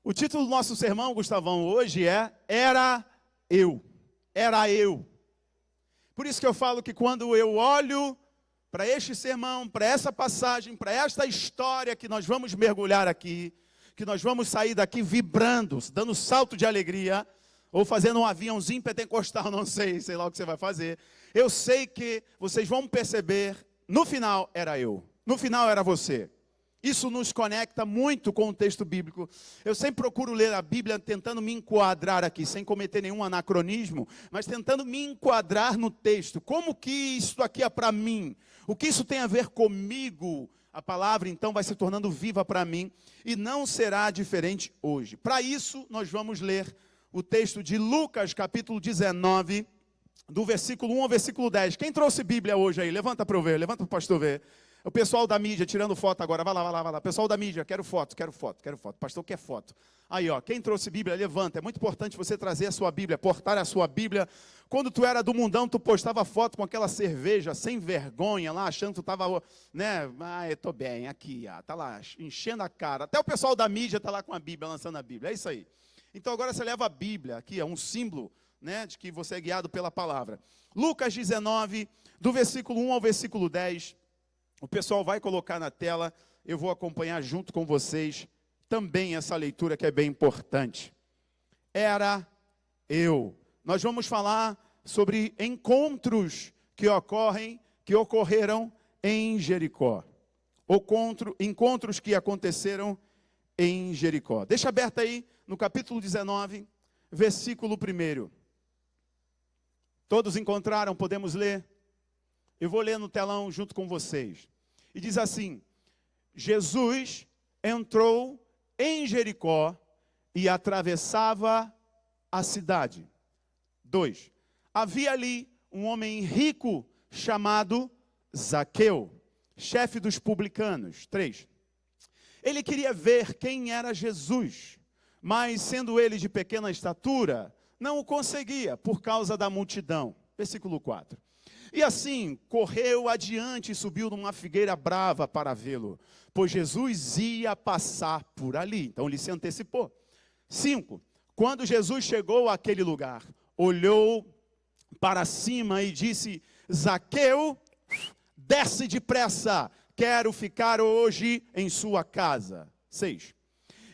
O título do nosso sermão, Gustavão, hoje é Era Eu. Era eu. Por isso que eu falo que quando eu olho para este sermão, para essa passagem, para esta história que nós vamos mergulhar aqui, que nós vamos sair daqui vibrando, dando salto de alegria, ou fazendo um aviãozinho pentecostal, não sei, sei lá o que você vai fazer. Eu sei que vocês vão perceber, no final era eu, no final era você. Isso nos conecta muito com o texto bíblico. Eu sempre procuro ler a Bíblia tentando me enquadrar aqui, sem cometer nenhum anacronismo, mas tentando me enquadrar no texto. Como que isso aqui é para mim? O que isso tem a ver comigo? A palavra, então, vai se tornando viva para mim e não será diferente hoje. Para isso, nós vamos ler o texto de Lucas, capítulo 19, do versículo 1 ao versículo 10. Quem trouxe Bíblia hoje aí? Levanta para eu ver, levanta para o pastor ver. O pessoal da mídia tirando foto agora, vai lá. Pessoal da mídia, quero foto. Pastor quer foto. Aí, ó, quem trouxe Bíblia, levanta. É muito importante você trazer a sua Bíblia, portar a sua Bíblia. Quando tu era do mundão, tu postava foto com aquela cerveja, sem vergonha, lá, achando que tu estava, né? Ah, eu tô bem, aqui, ó, tá lá, enchendo a cara. Até o pessoal da mídia tá lá com a Bíblia, lançando a Bíblia, é isso aí. Então agora você leva a Bíblia, aqui é um símbolo, né, de que você é guiado pela palavra. Lucas 19, do versículo 1 ao versículo 10. O pessoal vai colocar na tela, eu vou acompanhar junto com vocês também essa leitura que é bem importante. Era eu. Nós vamos falar sobre encontros que ocorreram em Jericó. Encontros que aconteceram em Jericó. Deixa aberto aí no capítulo 19, versículo 1. Todos encontraram? Podemos ler? Eu vou ler no telão junto com vocês. E diz assim: Jesus entrou em Jericó e atravessava a cidade. 2. Havia ali um homem rico chamado Zaqueu, chefe dos publicanos. 3. Ele queria ver quem era Jesus, mas sendo ele de pequena estatura, não o conseguia por causa da multidão. Versículo 4. E assim, correu adiante e subiu numa figueira brava para vê-lo, pois Jesus ia passar por ali. Então ele se antecipou. 5. Quando Jesus chegou àquele lugar, olhou para cima e disse: Zaqueu, desce depressa, quero ficar hoje em sua casa. 6.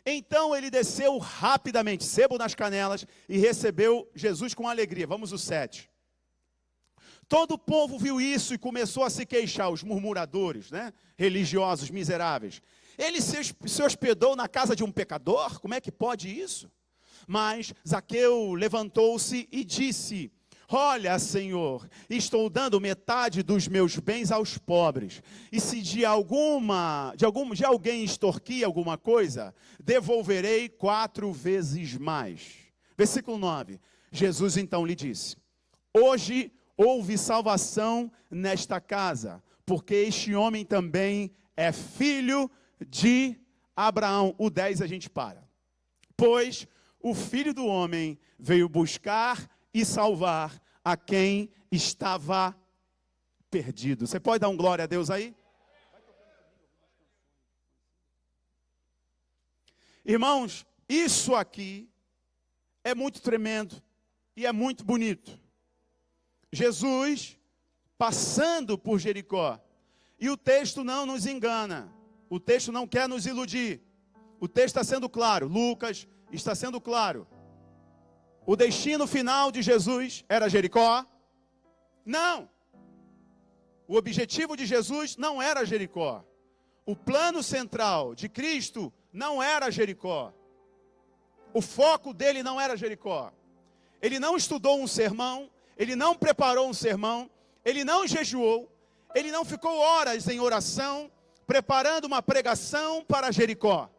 Então ele desceu rapidamente, sebo nas canelas, e recebeu Jesus com alegria. Vamos ao 7. Todo o povo viu isso e começou a se queixar, os murmuradores, né? Religiosos, miseráveis. Ele se hospedou na casa de um pecador? Como é que pode isso? Mas Zaqueu levantou-se e disse: olha, Senhor, estou dando metade dos meus bens aos pobres. E se de alguém extorquir alguma coisa, devolverei 4 vezes mais. Versículo 9. Jesus então lhe disse: hoje houve salvação nesta casa, porque este homem também é filho de Abraão. O 10 a gente para. Pois o Filho do Homem veio buscar e salvar a quem estava perdido. Você pode dar um glória a Deus aí? Irmãos, isso aqui é muito tremendo e é muito bonito. Jesus passando por Jericó. E o texto não nos engana. O texto não quer nos iludir. O texto está sendo claro. Lucas está sendo claro. O destino final de Jesus era Jericó? Não. O objetivo de Jesus não era Jericó. O plano central de Cristo não era Jericó. O foco dele não era Jericó. Ele não estudou um sermão, ele não preparou um sermão, ele não jejuou, ele não ficou horas em oração, preparando uma pregação para Jericó.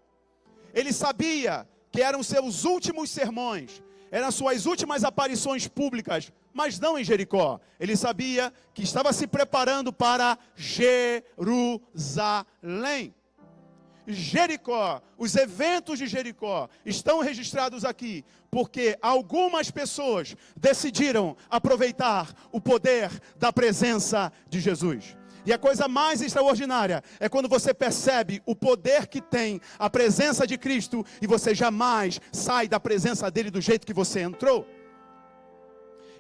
Ele sabia que eram seus últimos sermões, eram suas últimas aparições públicas, mas não em Jericó. Ele sabia que estava se preparando para Jerusalém. Jericó, os eventos de Jericó estão registrados aqui, porque algumas pessoas decidiram aproveitar o poder da presença de Jesus. E a coisa mais extraordinária é quando você percebe o poder que tem a presença de Cristo e você jamais sai da presença dele do jeito que você entrou.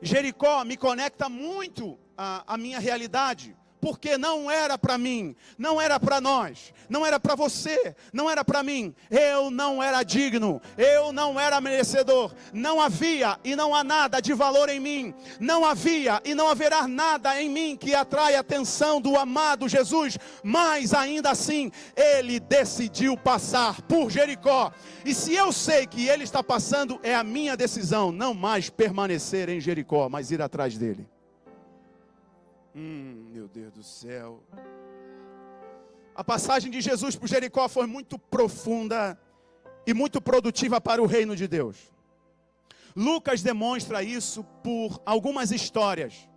Jericó me conecta muito à minha realidade, porque não era para mim, não era para nós, não era para você, não era para mim. Eu não era digno, eu não era merecedor, não havia e não há nada de valor em mim, não havia e não haverá nada em mim que atrai a atenção do amado Jesus, mas ainda assim, ele decidiu passar por Jericó. E se eu sei que ele está passando, é a minha decisão, não mais permanecer em Jericó, mas ir atrás dele. Meu Deus do céu. A passagem de Jesus por Jericó foi muito profunda e muito produtiva para o reino de Deus. Lucas demonstra isso por algumas histórias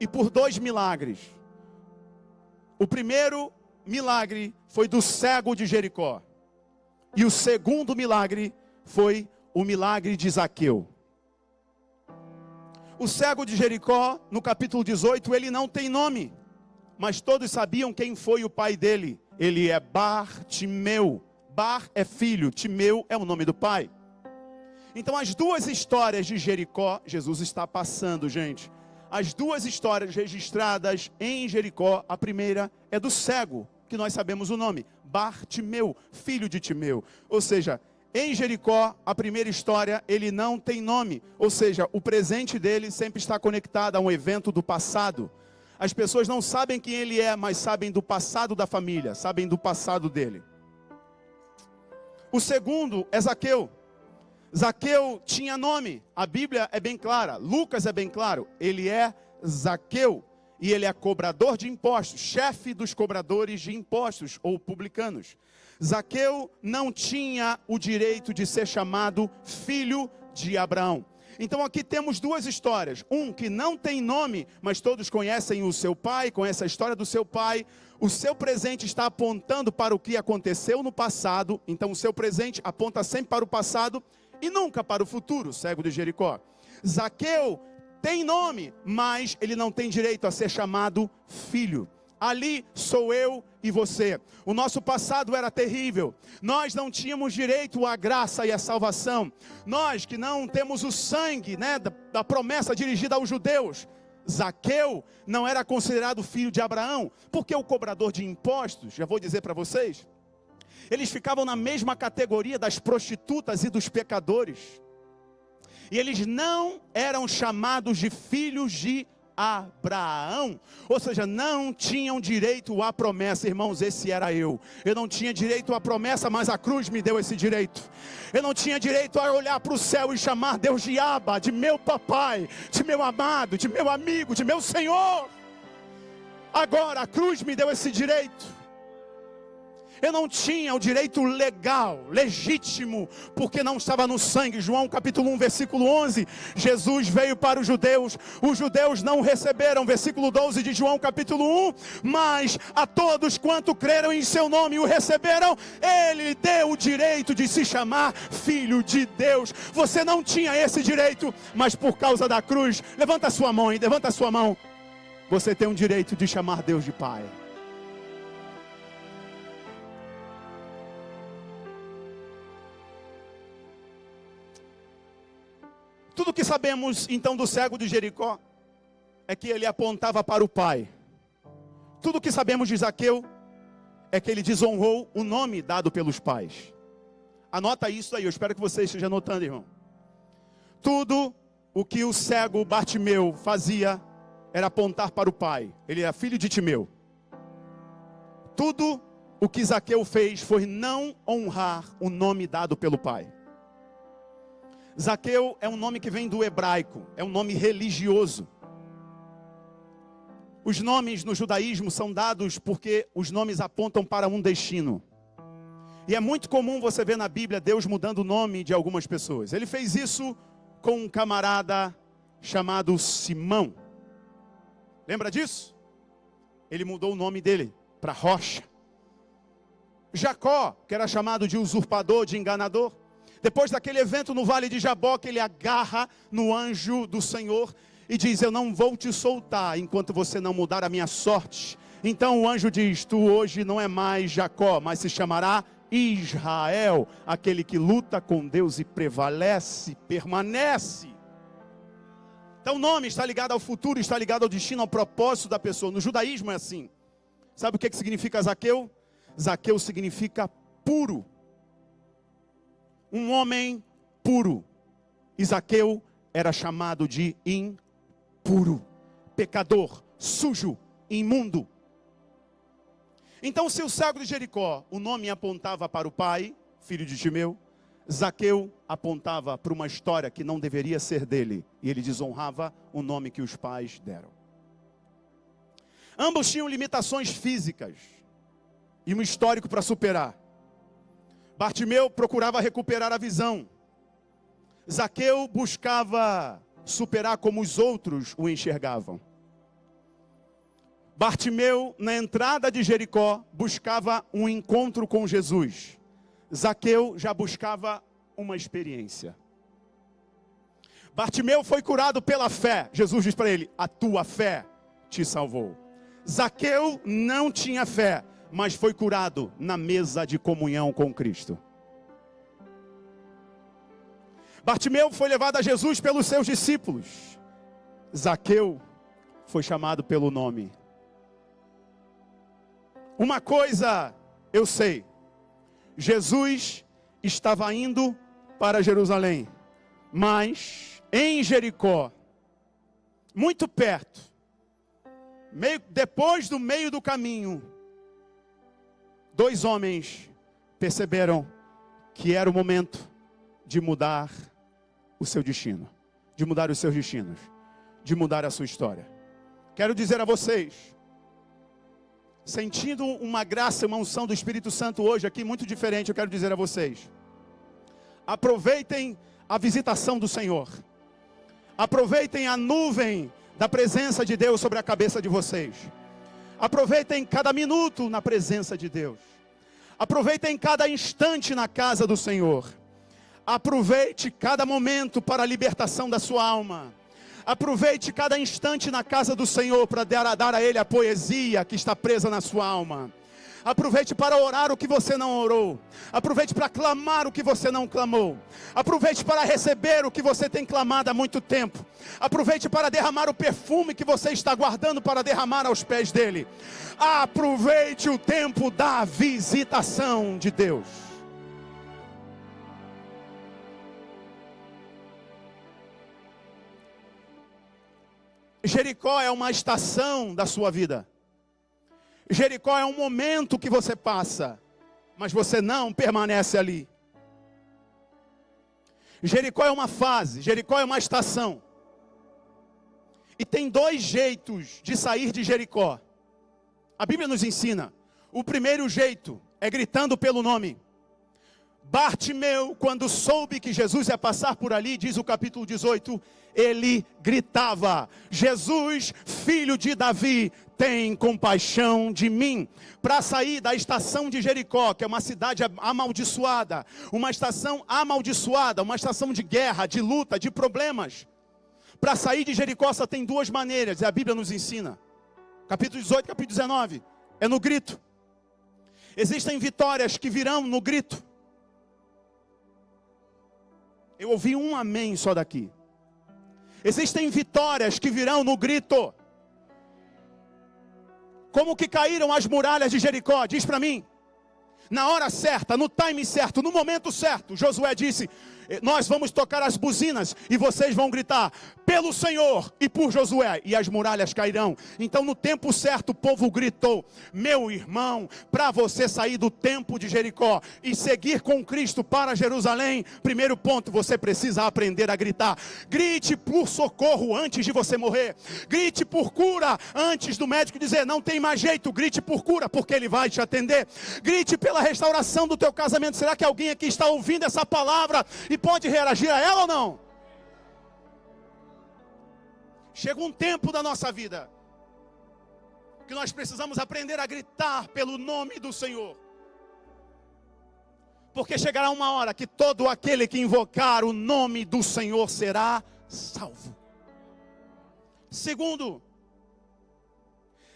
e por 2 milagres. O primeiro milagre foi do cego de Jericó. E o segundo milagre foi o milagre de Zaqueu. O cego de Jericó, no capítulo 18, ele não tem nome, mas todos sabiam quem foi o pai dele. Ele é Bartimeu. Bar é filho, Timeu é o nome do pai. Então as duas histórias de Jericó, Jesus está passando, gente. As duas histórias registradas em Jericó, a primeira é do cego, que nós sabemos o nome, Bartimeu, filho de Timeu. Ou seja, em Jericó, a primeira história, ele não tem nome. Ou seja, o presente dele sempre está conectado a um evento do passado. As pessoas não sabem quem ele é, mas sabem do passado da família, sabem do passado dele. O segundo é Zaqueu. Zaqueu tinha nome. A Bíblia é bem clara, Lucas é bem claro. Ele é Zaqueu e ele é cobrador de impostos, chefe dos cobradores de impostos ou publicanos. Zaqueu não tinha o direito de ser chamado filho de Abraão. Então aqui temos duas histórias. Um que não tem nome, mas todos conhecem o seu pai, conhecem a história do seu pai. O seu presente está apontando para o que aconteceu no passado. Então o seu presente aponta sempre para o passado e nunca para o futuro, cego de Jericó. Zaqueu tem nome, mas ele não tem direito a ser chamado filho. Ali sou eu e você. O nosso passado era terrível. Nós não tínhamos direito à graça e à salvação. Nós que não temos o sangue, da promessa dirigida aos judeus. Zaqueu não era considerado filho de Abraão, porque o cobrador de impostos, já vou dizer para vocês, eles ficavam na mesma categoria das prostitutas e dos pecadores. E eles não eram chamados de filhos de Abraão, ou seja, não tinham direito à promessa. Irmãos, esse era eu não tinha direito à promessa, mas a cruz me deu esse direito. Eu não tinha direito a olhar para o céu e chamar Deus de Abba, de meu papai, de meu amado, de meu amigo, de meu Senhor. Agora a cruz me deu esse direito. Eu não tinha o direito legal, legítimo, porque não estava no sangue. João capítulo 1, versículo 11. Jesus veio para os judeus não o receberam. Versículo 12 de João capítulo 1. Mas a todos quanto creram em seu nome e o receberam, ele deu o direito de se chamar filho de Deus. Você não tinha esse direito, mas por causa da cruz, levanta a sua mão aí, levanta a sua mão. Você tem o direito de chamar Deus de Pai. Tudo que sabemos então do cego de Jericó é que ele apontava para o Pai. Tudo que sabemos de Zaqueu é que ele desonrou o nome dado pelos pais. Anota isso aí, eu espero que você esteja anotando, irmão. Tudo o que o cego Bartimeu fazia era apontar para o Pai. Ele era filho de Timeu. Tudo o que Zaqueu fez foi não honrar o nome dado pelo Pai. Zaqueu é um nome que vem do hebraico, é um nome religioso. Os nomes no judaísmo são dados porque os nomes apontam para um destino. E é muito comum você ver na Bíblia Deus mudando o nome de algumas pessoas. Ele fez isso com um camarada chamado Simão. Lembra disso? Ele mudou o nome dele para Rocha. Jacó, que era chamado de usurpador, de enganador. Depois daquele evento no vale de Jaboque, ele agarra no anjo do Senhor e diz: eu não vou te soltar enquanto você não mudar a minha sorte. Então o anjo diz: tu hoje não é mais Jacó, mas se chamará Israel, aquele que luta com Deus e prevalece, permanece. Então o nome está ligado ao futuro, está ligado ao destino, ao propósito da pessoa. No judaísmo é assim. Sabe o que significa Zaqueu? Zaqueu significa puro. Um homem puro. E Zaqueu era chamado de impuro, pecador, sujo, imundo. Então, se o cego de Jericó, o nome apontava para o pai, filho de Timeu, Zaqueu apontava para uma história que não deveria ser dele, e ele desonrava o nome que os pais deram. Ambos tinham limitações físicas e um histórico para superar. Bartimeu procurava recuperar a visão. Zaqueu buscava superar como os outros o enxergavam. Bartimeu, na entrada de Jericó, buscava um encontro com Jesus. Zaqueu já buscava uma experiência. Bartimeu foi curado pela fé. Jesus diz para ele: a tua fé te salvou. Zaqueu não tinha fé, mas foi curado na mesa de comunhão com Cristo. Bartimeu foi levado a Jesus pelos seus discípulos. Zaqueu foi chamado pelo nome. Uma coisa eu sei: Jesus estava indo para Jerusalém, mas em Jericó, muito perto, depois do meio do caminho, dois homens perceberam que era o momento de mudar o seu destino, de mudar os seus destinos, de mudar a sua história. Quero dizer a vocês, sentindo uma graça, uma unção do Espírito Santo hoje aqui, muito diferente, eu quero dizer a vocês: aproveitem a visitação do Senhor, aproveitem a nuvem da presença de Deus sobre a cabeça de vocês, aproveitem cada minuto na presença de Deus, aproveitem cada instante na casa do Senhor, aproveite cada momento para a libertação da sua alma. Aproveite cada instante na casa do Senhor para dar a Ele a poesia que está presa na sua alma. Aproveite para orar o que você não orou. Aproveite para clamar o que você não clamou. Aproveite para receber o que você tem clamado há muito tempo. Aproveite para derramar o perfume que você está guardando para derramar aos pés dele. Aproveite o tempo da visitação de Deus. Jericó é uma estação da sua vida. Jericó é um momento que você passa, mas você não permanece ali. Jericó é uma fase, Jericó é uma estação. E tem dois jeitos de sair de Jericó. A Bíblia nos ensina. O primeiro jeito é gritando pelo nome. Bartimeu, quando soube que Jesus ia passar por ali, diz o capítulo 18, ele gritava: Jesus, filho de Davi, tem compaixão de mim. Para sair da estação de Jericó, que é uma cidade amaldiçoada, uma estação amaldiçoada, uma estação de guerra, de luta, de problemas. Para sair de Jericó só tem duas maneiras, e a Bíblia nos ensina. Capítulo 18, capítulo 19, é no grito. Existem vitórias que virão no grito. Eu ouvi um amém só daqui. Existem vitórias que virão no grito. Como que caíram as muralhas de Jericó? Diz para mim. Na hora certa, no time certo, no momento certo, Josué disse: nós vamos tocar as buzinas e vocês vão gritar pelo Senhor e por Josué, e as muralhas cairão. Então no tempo certo o povo gritou. Meu irmão, para você sair do tempo de Jericó e seguir com Cristo para Jerusalém, primeiro ponto, você precisa aprender a gritar. Grite por socorro antes de você morrer. Grite por cura antes do médico dizer não tem mais jeito. Grite por cura, porque ele vai te atender. Grite pela restauração do teu casamento. Será que alguém aqui está ouvindo essa palavra e pode reagir a ela ou não? Chega um tempo da nossa vida que nós precisamos aprender a gritar pelo nome do Senhor, porque chegará uma hora que todo aquele que invocar o nome do Senhor será salvo. Segundo,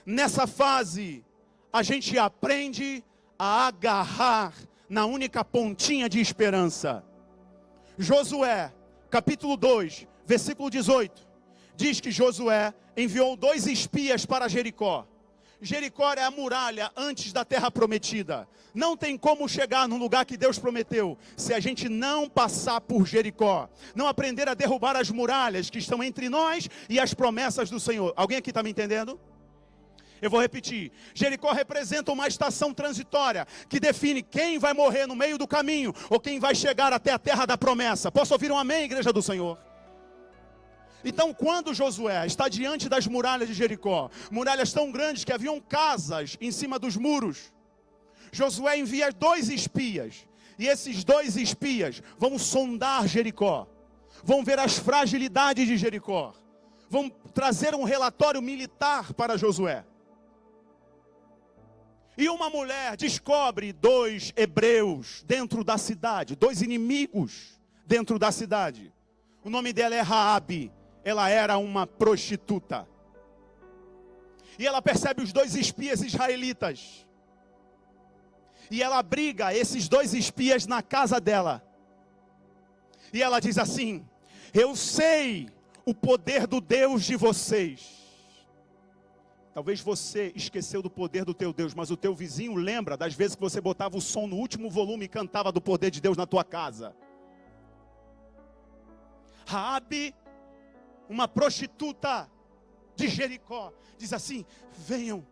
nessa fase, a gente aprende a agarrar na única pontinha de esperança. Josué, capítulo 2, versículo 18, diz que Josué enviou 2 espias para Jericó. Jericó é a muralha antes da terra prometida. Não tem como chegar no lugar que Deus prometeu se a gente não passar por Jericó, não aprender a derrubar as muralhas que estão entre nós e as promessas do Senhor. Alguém aqui está me entendendo? Eu vou repetir. Jericó representa uma estação transitória que define quem vai morrer no meio do caminho ou quem vai chegar até a terra da promessa. Posso ouvir um amém, igreja do Senhor? Então, quando Josué está diante das muralhas de Jericó, muralhas tão grandes que haviam casas em cima dos muros, Josué envia 2 espias, e esses 2 espias vão sondar Jericó, vão ver as fragilidades de Jericó, vão trazer um relatório militar para Josué. E uma mulher descobre 2 hebreus dentro da cidade, 2 inimigos dentro da cidade. O nome dela é Raabe. Ela era uma prostituta. E ela percebe os 2 espias israelitas. E ela abriga esses 2 espias na casa dela. E ela diz assim: eu sei o poder do Deus de vocês. Talvez você esqueceu do poder do teu Deus, mas o teu vizinho lembra das vezes que você botava o som no último volume e cantava do poder de Deus na tua casa. Raabe, uma prostituta de Jericó, diz assim: venham,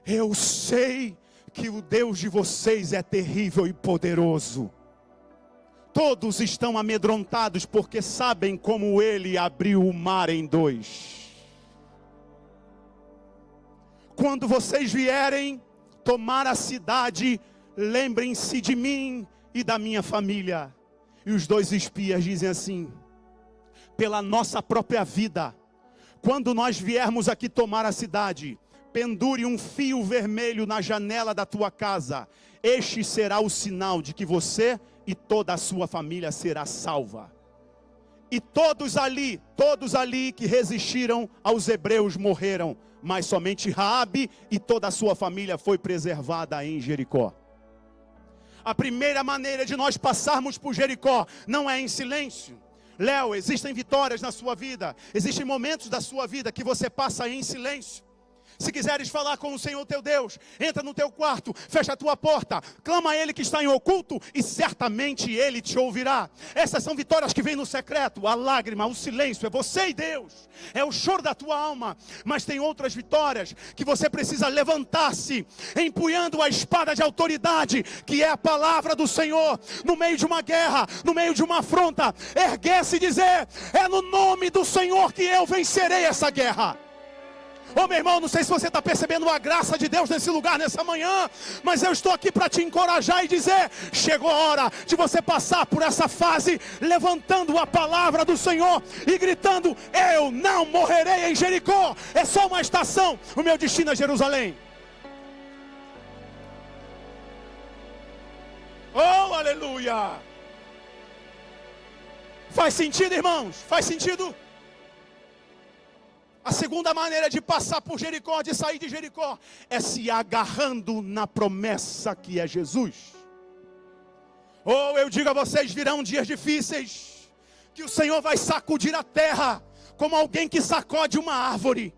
eu sei que o Deus de vocês é terrível e poderoso. Todos estão amedrontados porque sabem como ele abriu o mar em 2. Quando vocês vierem tomar a cidade, lembrem-se de mim e da minha família. E os 2 espias dizem assim: pela nossa própria vida, quando nós viermos aqui tomar a cidade, pendure um fio vermelho na janela da tua casa. Este será o sinal de que você e toda a sua família será salva. E todos ali que resistiram aos hebreus morreram, mas somente Raabe e toda a sua família foi preservada em Jericó. A primeira maneira de nós passarmos por Jericó não é em silêncio. Léo, existem vitórias na sua vida, existem momentos da sua vida que você passa em silêncio. Se quiseres falar com o Senhor teu Deus, entra no teu quarto, fecha a tua porta, clama a Ele que está em oculto e certamente Ele te ouvirá. Essas são vitórias que vêm no secreto, a lágrima, o silêncio, é você e Deus, é o choro da tua alma. Mas tem outras vitórias que você precisa levantar-se, empunhando a espada de autoridade, que é a palavra do Senhor, no meio de uma guerra, no meio de uma afronta, erguer-se e dizer: é no nome do Senhor que eu vencerei essa guerra. Ô meu irmão, não sei se você está percebendo a graça de Deus nesse lugar, nessa manhã, mas eu estou aqui para te encorajar e dizer: chegou a hora de você passar por essa fase, levantando a palavra do Senhor e gritando: eu não morrerei em Jericó, é só uma estação, o meu destino é Jerusalém. Oh, aleluia! Faz sentido, irmãos? Faz sentido? A segunda maneira de passar por Jericó, de sair de Jericó, é se agarrando na promessa que é Jesus. Ou eu digo a vocês, virão dias difíceis, que o Senhor vai sacudir a terra, como alguém que sacode uma árvore.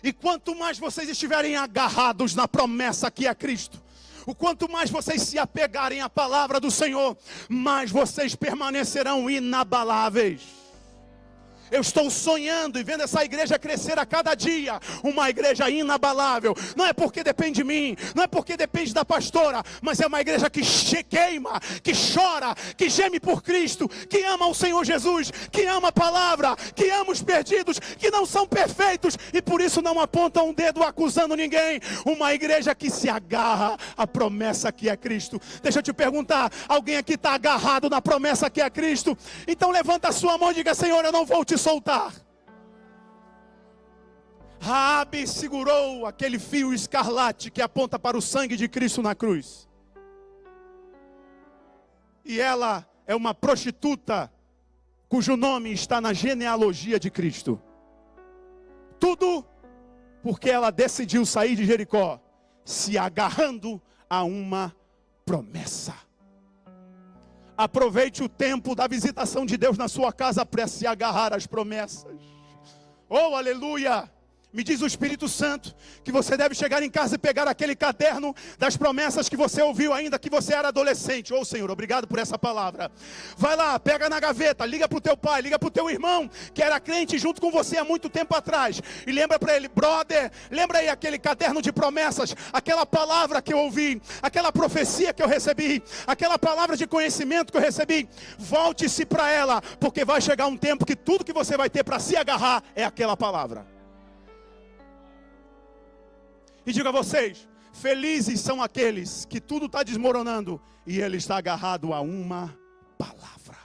E quanto mais vocês estiverem agarrados na promessa que é Cristo, o quanto mais vocês se apegarem à palavra do Senhor, mais vocês permanecerão inabaláveis. Eu estou sonhando e vendo essa igreja crescer a cada dia, uma igreja inabalável. Não é porque depende de mim, não é porque depende da pastora, mas é uma igreja que queima, que chora, que geme por Cristo, que ama o Senhor Jesus, que ama a palavra, que ama os perdidos, que não são perfeitos e por isso não apontam um dedo acusando ninguém. Uma igreja que se agarra à promessa que é Cristo. Deixa eu te perguntar, alguém aqui está agarrado na promessa que é Cristo? Então levanta a sua mão e diga: Senhor, eu não vou te soltar. Raabe segurou aquele fio escarlate que aponta para o sangue de Cristo na cruz. E ela é uma prostituta cujo nome está na genealogia de Cristo. Tudo porque ela decidiu sair de Jericó, se agarrando a uma promessa. Aproveite o tempo da visitação de Deus na sua casa para se agarrar às promessas. Oh, aleluia! Me diz o Espírito Santo que você deve chegar em casa e pegar aquele caderno das promessas que você ouviu ainda que você era adolescente. Oh, Senhor, obrigado por essa palavra. Vai lá, pega na gaveta, liga para o teu pai, liga para o teu irmão, que era crente junto com você há muito tempo atrás. E lembra para ele, brother, lembra aí aquele caderno de promessas, aquela palavra que eu ouvi, aquela profecia que eu recebi, aquela palavra de conhecimento que eu recebi. Volte-se para ela, porque vai chegar um tempo que tudo que você vai ter para se agarrar é aquela palavra. E digo a vocês, felizes são aqueles que tudo está desmoronando e ele está agarrado a uma palavra.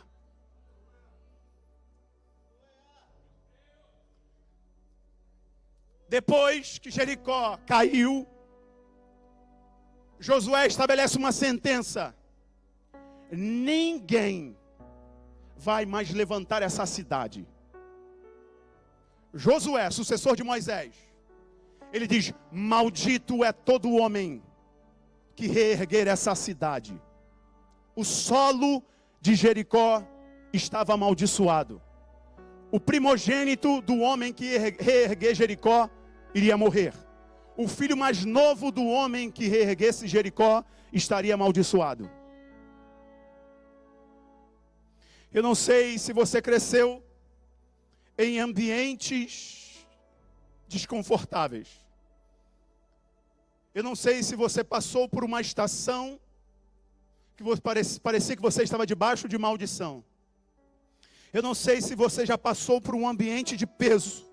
Depois que Jericó caiu, Josué estabelece uma sentença: ninguém vai mais levantar essa cidade. Josué, sucessor de Moisés, ele diz: maldito é todo homem que reerguer essa cidade. O solo de Jericó estava amaldiçoado. O primogênito do homem que reerguer Jericó iria morrer. O filho mais novo do homem que reerguesse Jericó estaria amaldiçoado. Eu não sei se você cresceu em ambientes desconfortáveis. Eu não sei se você passou por uma estação que parecia que você estava debaixo de maldição. Eu não sei se você já passou por um ambiente de peso.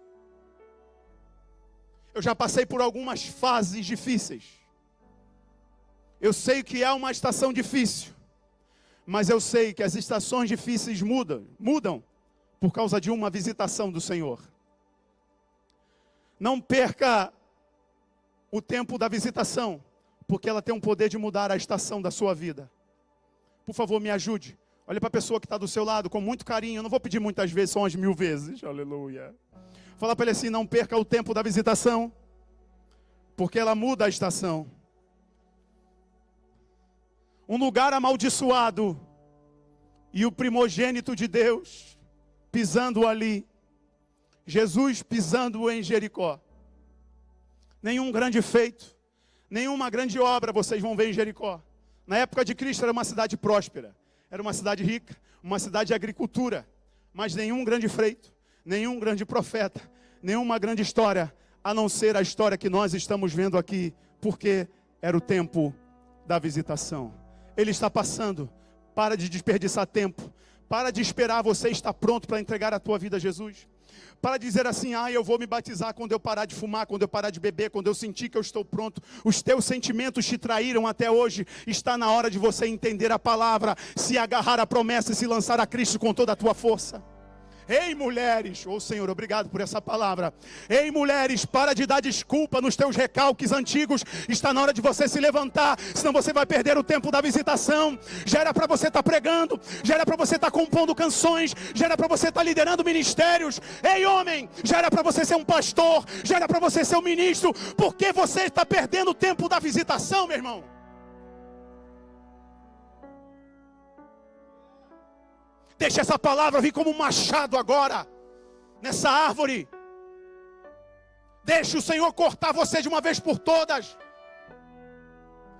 Eu já passei por algumas fases difíceis. Eu sei que é uma estação difícil, mas eu sei que as estações difíceis mudam por causa de uma visitação do Senhor. Não perca o tempo da visitação, porque ela tem um poder de mudar a estação da sua vida. Por favor, me ajude. Olha para a pessoa que está do seu lado com muito carinho. Eu não vou pedir muitas vezes, são umas 1000 vezes. Aleluia. Fala para ele assim: não perca o tempo da visitação, porque ela muda a estação. Um lugar amaldiçoado e o primogênito de Deus pisando ali. Jesus pisando em Jericó. Nenhum grande feito, nenhuma grande obra vocês vão ver em Jericó. Na época de Cristo era uma cidade próspera, era uma cidade rica, uma cidade de agricultura. Mas nenhum grande feito, nenhum grande profeta, nenhuma grande história, a não ser a história que nós estamos vendo aqui, porque era o tempo da visitação. Ele está passando. Para de desperdiçar tempo. Para de esperar você estar pronto para entregar a tua vida a Jesus. Para dizer assim: eu vou me batizar quando eu parar de fumar, quando eu parar de beber, quando eu sentir que eu estou pronto. Os teus sentimentos te traíram até hoje. Está na hora de você entender a palavra, se agarrar à promessa e se lançar a Cristo com toda a tua força. Ei, mulheres, Senhor, obrigado por essa palavra. Ei, mulheres, para de dar desculpa nos teus recalques antigos. Está na hora de você se levantar, senão você vai perder o tempo da visitação. Já era para você estar pregando, já era para você estar compondo canções, já era para você estar liderando ministérios. Ei, homem, já era para você ser um pastor, já era para você ser um ministro. Por que você está perdendo o tempo da visitação, meu irmão? Deixa essa palavra vir como um machado agora, nessa árvore. Deixa o Senhor cortar você de uma vez por todas,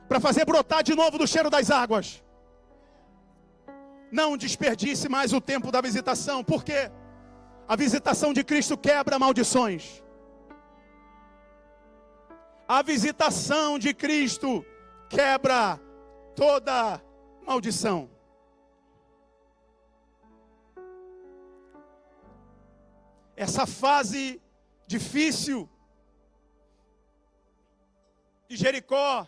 para fazer brotar de novo do cheiro das águas. Não desperdice mais o tempo da visitação, porque a visitação de Cristo quebra maldições. A visitação de Cristo quebra toda maldição. Essa fase difícil de Jericó,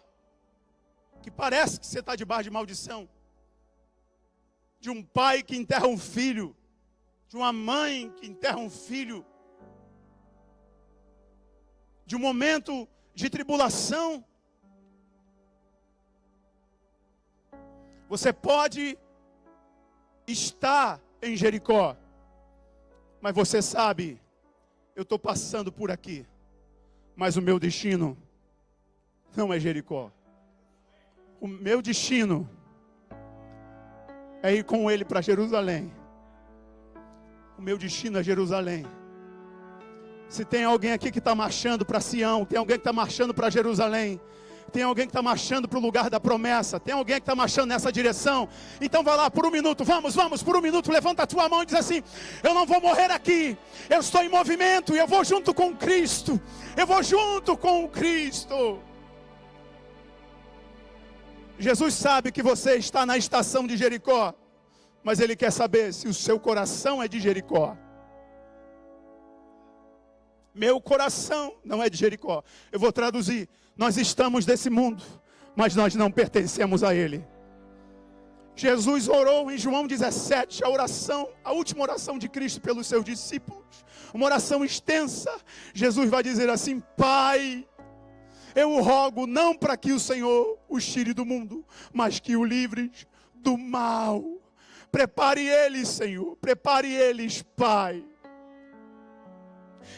que parece que você está debaixo de maldição, de um pai que enterra um filho, de uma mãe que enterra um filho, de um momento de tribulação. Você pode estar em Jericó, mas você sabe eu estou passando por aqui, mas o meu destino não é Jericó. O meu destino é ir com ele para Jerusalém. O meu destino é Jerusalém. Se tem alguém aqui que está marchando para Sião, tem alguém que está marchando para Jerusalém, tem alguém que está marchando para o lugar da promessa, tem alguém que está marchando nessa direção, então vai lá por um minuto, vamos, por um minuto, levanta a tua mão e diz assim: eu não vou morrer aqui, eu estou em movimento e eu vou junto com Cristo, eu vou junto com Cristo. Jesus sabe que você está na estação de Jericó, mas Ele quer saber se o seu coração é de Jericó. Meu coração não é de Jericó. Eu vou traduzir: nós estamos desse mundo, mas nós não pertencemos a ele. Jesus orou em João 17, a última oração de Cristo pelos seus discípulos, uma oração extensa. Jesus vai dizer assim: Pai, eu o rogo não para que o Senhor os tire do mundo, mas que o livres do mal. Prepare eles, Senhor, prepare eles, Pai.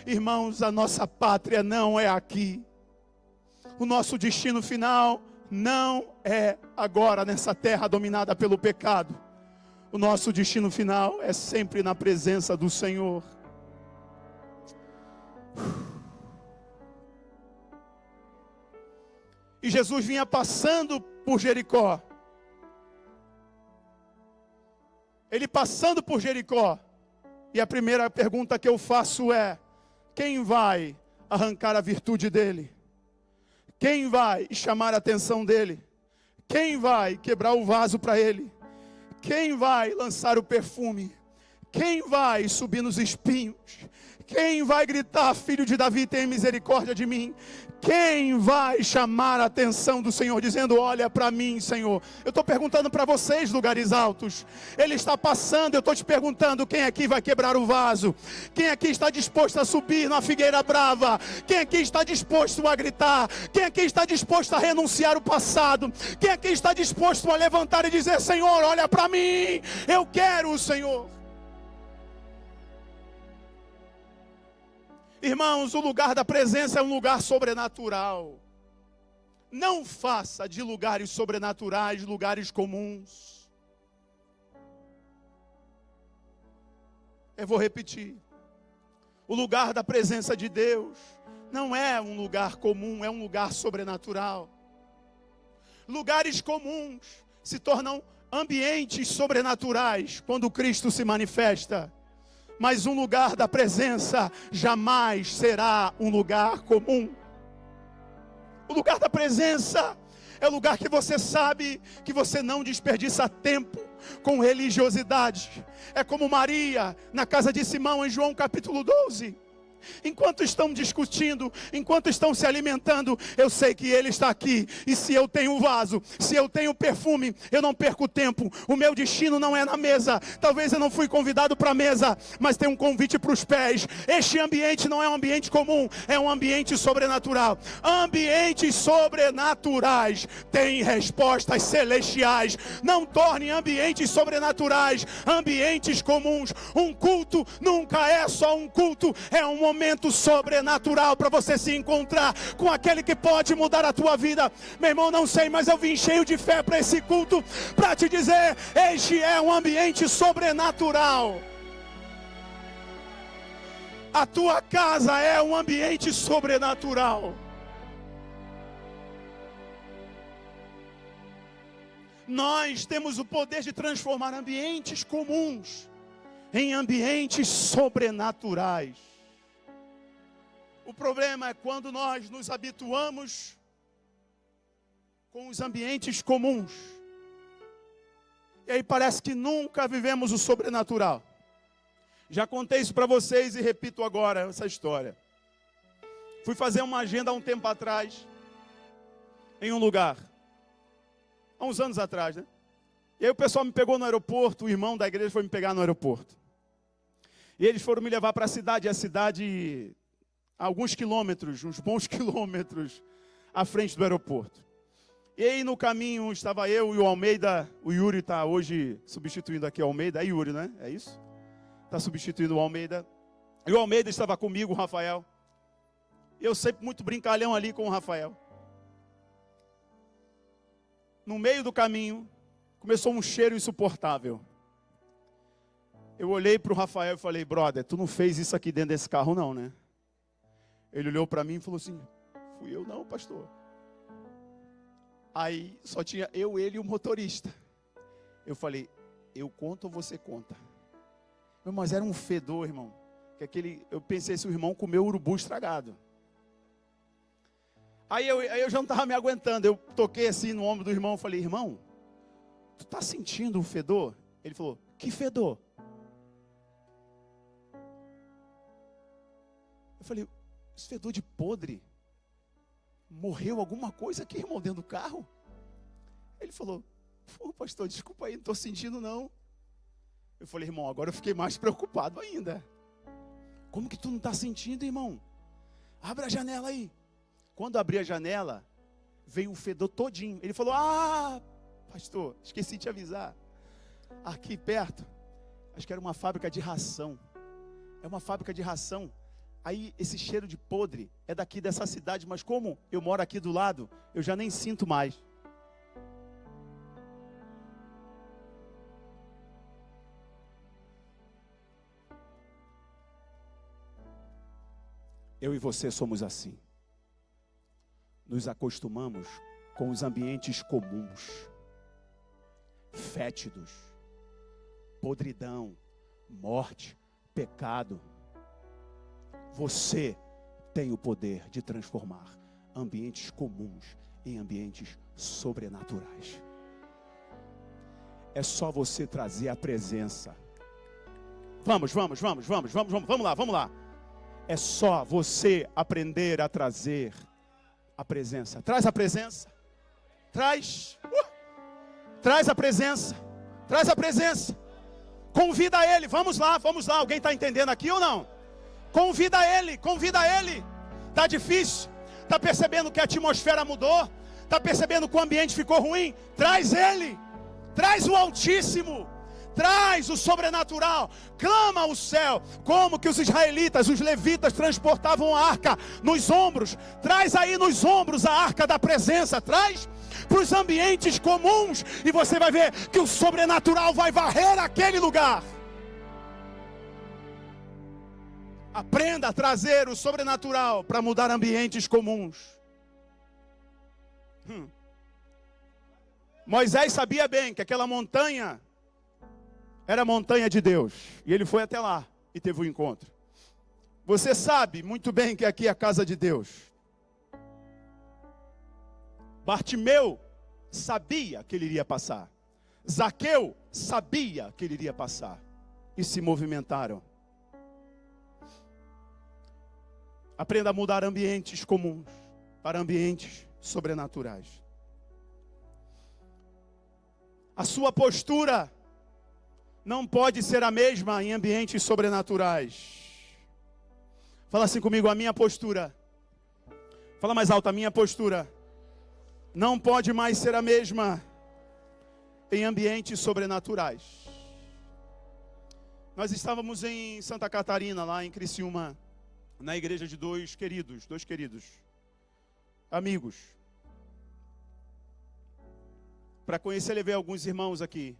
Irmãos, a nossa pátria não é aqui. O nosso destino final não é agora nessa terra dominada pelo pecado. O nosso destino final é sempre na presença do Senhor. E Jesus vinha passando por Jericó. Ele passando por Jericó. E a primeira pergunta que eu faço é: quem vai arrancar a virtude dele? Quem vai chamar a atenção dele? Quem vai quebrar o vaso para ele? Quem vai lançar o perfume? Quem vai subir nos espinhos? Quem vai gritar: filho de Davi, tem misericórdia de mim? Quem vai chamar a atenção do Senhor, dizendo: olha para mim, Senhor? Eu estou perguntando para vocês, lugares altos. Ele está passando, eu estou te perguntando: quem aqui vai quebrar o vaso? Quem aqui está disposto a subir na figueira brava? Quem aqui está disposto a gritar? Quem aqui está disposto a renunciar o passado? Quem aqui está disposto a levantar e dizer: Senhor, olha para mim, eu quero o Senhor? Irmãos, o lugar da presença é um lugar sobrenatural. Não faça de lugares sobrenaturais lugares comuns. Eu vou repetir. O lugar da presença de Deus não é um lugar comum, é um lugar sobrenatural. Lugares comuns se tornam ambientes sobrenaturais quando Cristo se manifesta. Mas um lugar da presença jamais será um lugar comum. O lugar da presença é o lugar que você sabe que você não desperdiça tempo com religiosidade. É como Maria na casa de Simão em João capítulo 12. Enquanto estão discutindo, enquanto estão se alimentando, eu sei que Ele está aqui. E se eu tenho vaso, se eu tenho perfume, eu não perco tempo. O meu destino não é na mesa. Talvez eu não fui convidado para a mesa, mas tem um convite para os pés. Este ambiente não é um ambiente comum, é um ambiente sobrenatural. Ambientes sobrenaturais têm respostas celestiais. Não torne ambientes sobrenaturais ambientes comuns. Um culto nunca é só um culto, é um momento sobrenatural para você se encontrar com aquele que pode mudar a tua vida. Meu irmão, não sei, mas eu vim cheio de fé para esse culto, para te dizer: este é um ambiente sobrenatural. A tua casa é um ambiente sobrenatural. Nós temos o poder de transformar ambientes comuns em ambientes sobrenaturais. O problema é quando nós nos habituamos com os ambientes comuns. E aí parece que nunca vivemos o sobrenatural. Já contei isso para vocês e repito agora essa história. Fui fazer uma agenda há um tempo atrás, em um lugar. Há uns anos atrás, né? E aí o pessoal me pegou no aeroporto, o irmão da igreja foi me pegar no aeroporto. E eles foram me levar para a cidade, alguns quilômetros, uns bons quilômetros à frente do aeroporto. E aí no caminho estava eu e o Almeida. O Yuri está hoje substituindo aqui o Almeida. É Yuri, né? É isso? Está substituindo o Almeida. E o Almeida estava comigo, o Rafael. Eu sempre muito brincalhão ali com o Rafael. No meio do caminho, começou um cheiro insuportável. Eu olhei para o Rafael e falei, brother, tu não fez isso aqui dentro desse carro não, né? Ele olhou para mim e falou assim, fui eu não, pastor. Aí só tinha eu, ele e o motorista. Eu falei, eu conto ou você conta? Mas era um fedor, irmão. Eu pensei se o irmão comeu urubu estragado. Aí eu já não estava me aguentando. Eu toquei assim no ombro do irmão e falei, irmão, tu está sentindo o fedor? Ele falou, que fedor? Eu falei, esse fedor de podre. Morreu alguma coisa aqui, irmão, dentro do carro? Ele falou, pô, pastor, desculpa aí, não estou sentindo não. Eu falei, irmão, agora eu fiquei mais preocupado ainda. Como que tu não está sentindo, irmão? Abre a janela aí. Quando abri a janela, veio o fedor todinho. Ele falou, pastor, esqueci de te avisar. Aqui perto, acho que era uma fábrica de ração. É uma fábrica de ração. Aí esse cheiro de podre é daqui dessa cidade, mas como eu moro aqui do lado, eu já nem sinto mais. Eu e você somos assim. Nos acostumamos com os ambientes comuns, fétidos, podridão, morte, pecado. Você tem o poder de transformar ambientes comuns em ambientes sobrenaturais. É só você trazer a presença. Vamos lá. É só você aprender a trazer a presença. Traz a presença. Traz a presença. Traz a presença. Convida ele. Vamos lá. Alguém está entendendo aqui ou não? Convida ele. Está difícil? Está percebendo que a atmosfera mudou? Está percebendo que o ambiente ficou ruim? Traz ele. Traz o Altíssimo. Traz o sobrenatural, clama ao céu, como que os israelitas, os levitas transportavam a arca nos ombros. Traz aí nos ombros a arca da presença, traz para os ambientes comuns e você vai ver que o sobrenatural vai varrer aquele lugar. Aprenda a trazer o sobrenatural para mudar ambientes comuns. Moisés sabia bem que aquela montanha era a montanha de Deus. E ele foi até lá e teve um encontro. Você sabe muito bem que aqui é a casa de Deus. Bartimeu sabia que ele iria passar. Zaqueu sabia que ele iria passar. E se movimentaram. Aprenda a mudar ambientes comuns para ambientes sobrenaturais. A sua postura não pode ser a mesma em ambientes sobrenaturais. Fala assim comigo, a minha postura. Fala mais alto, a minha postura não pode mais ser a mesma em ambientes sobrenaturais. Nós estávamos em Santa Catarina, lá em Criciúma, na igreja de dois queridos amigos. Para conhecer, levei alguns irmãos aqui.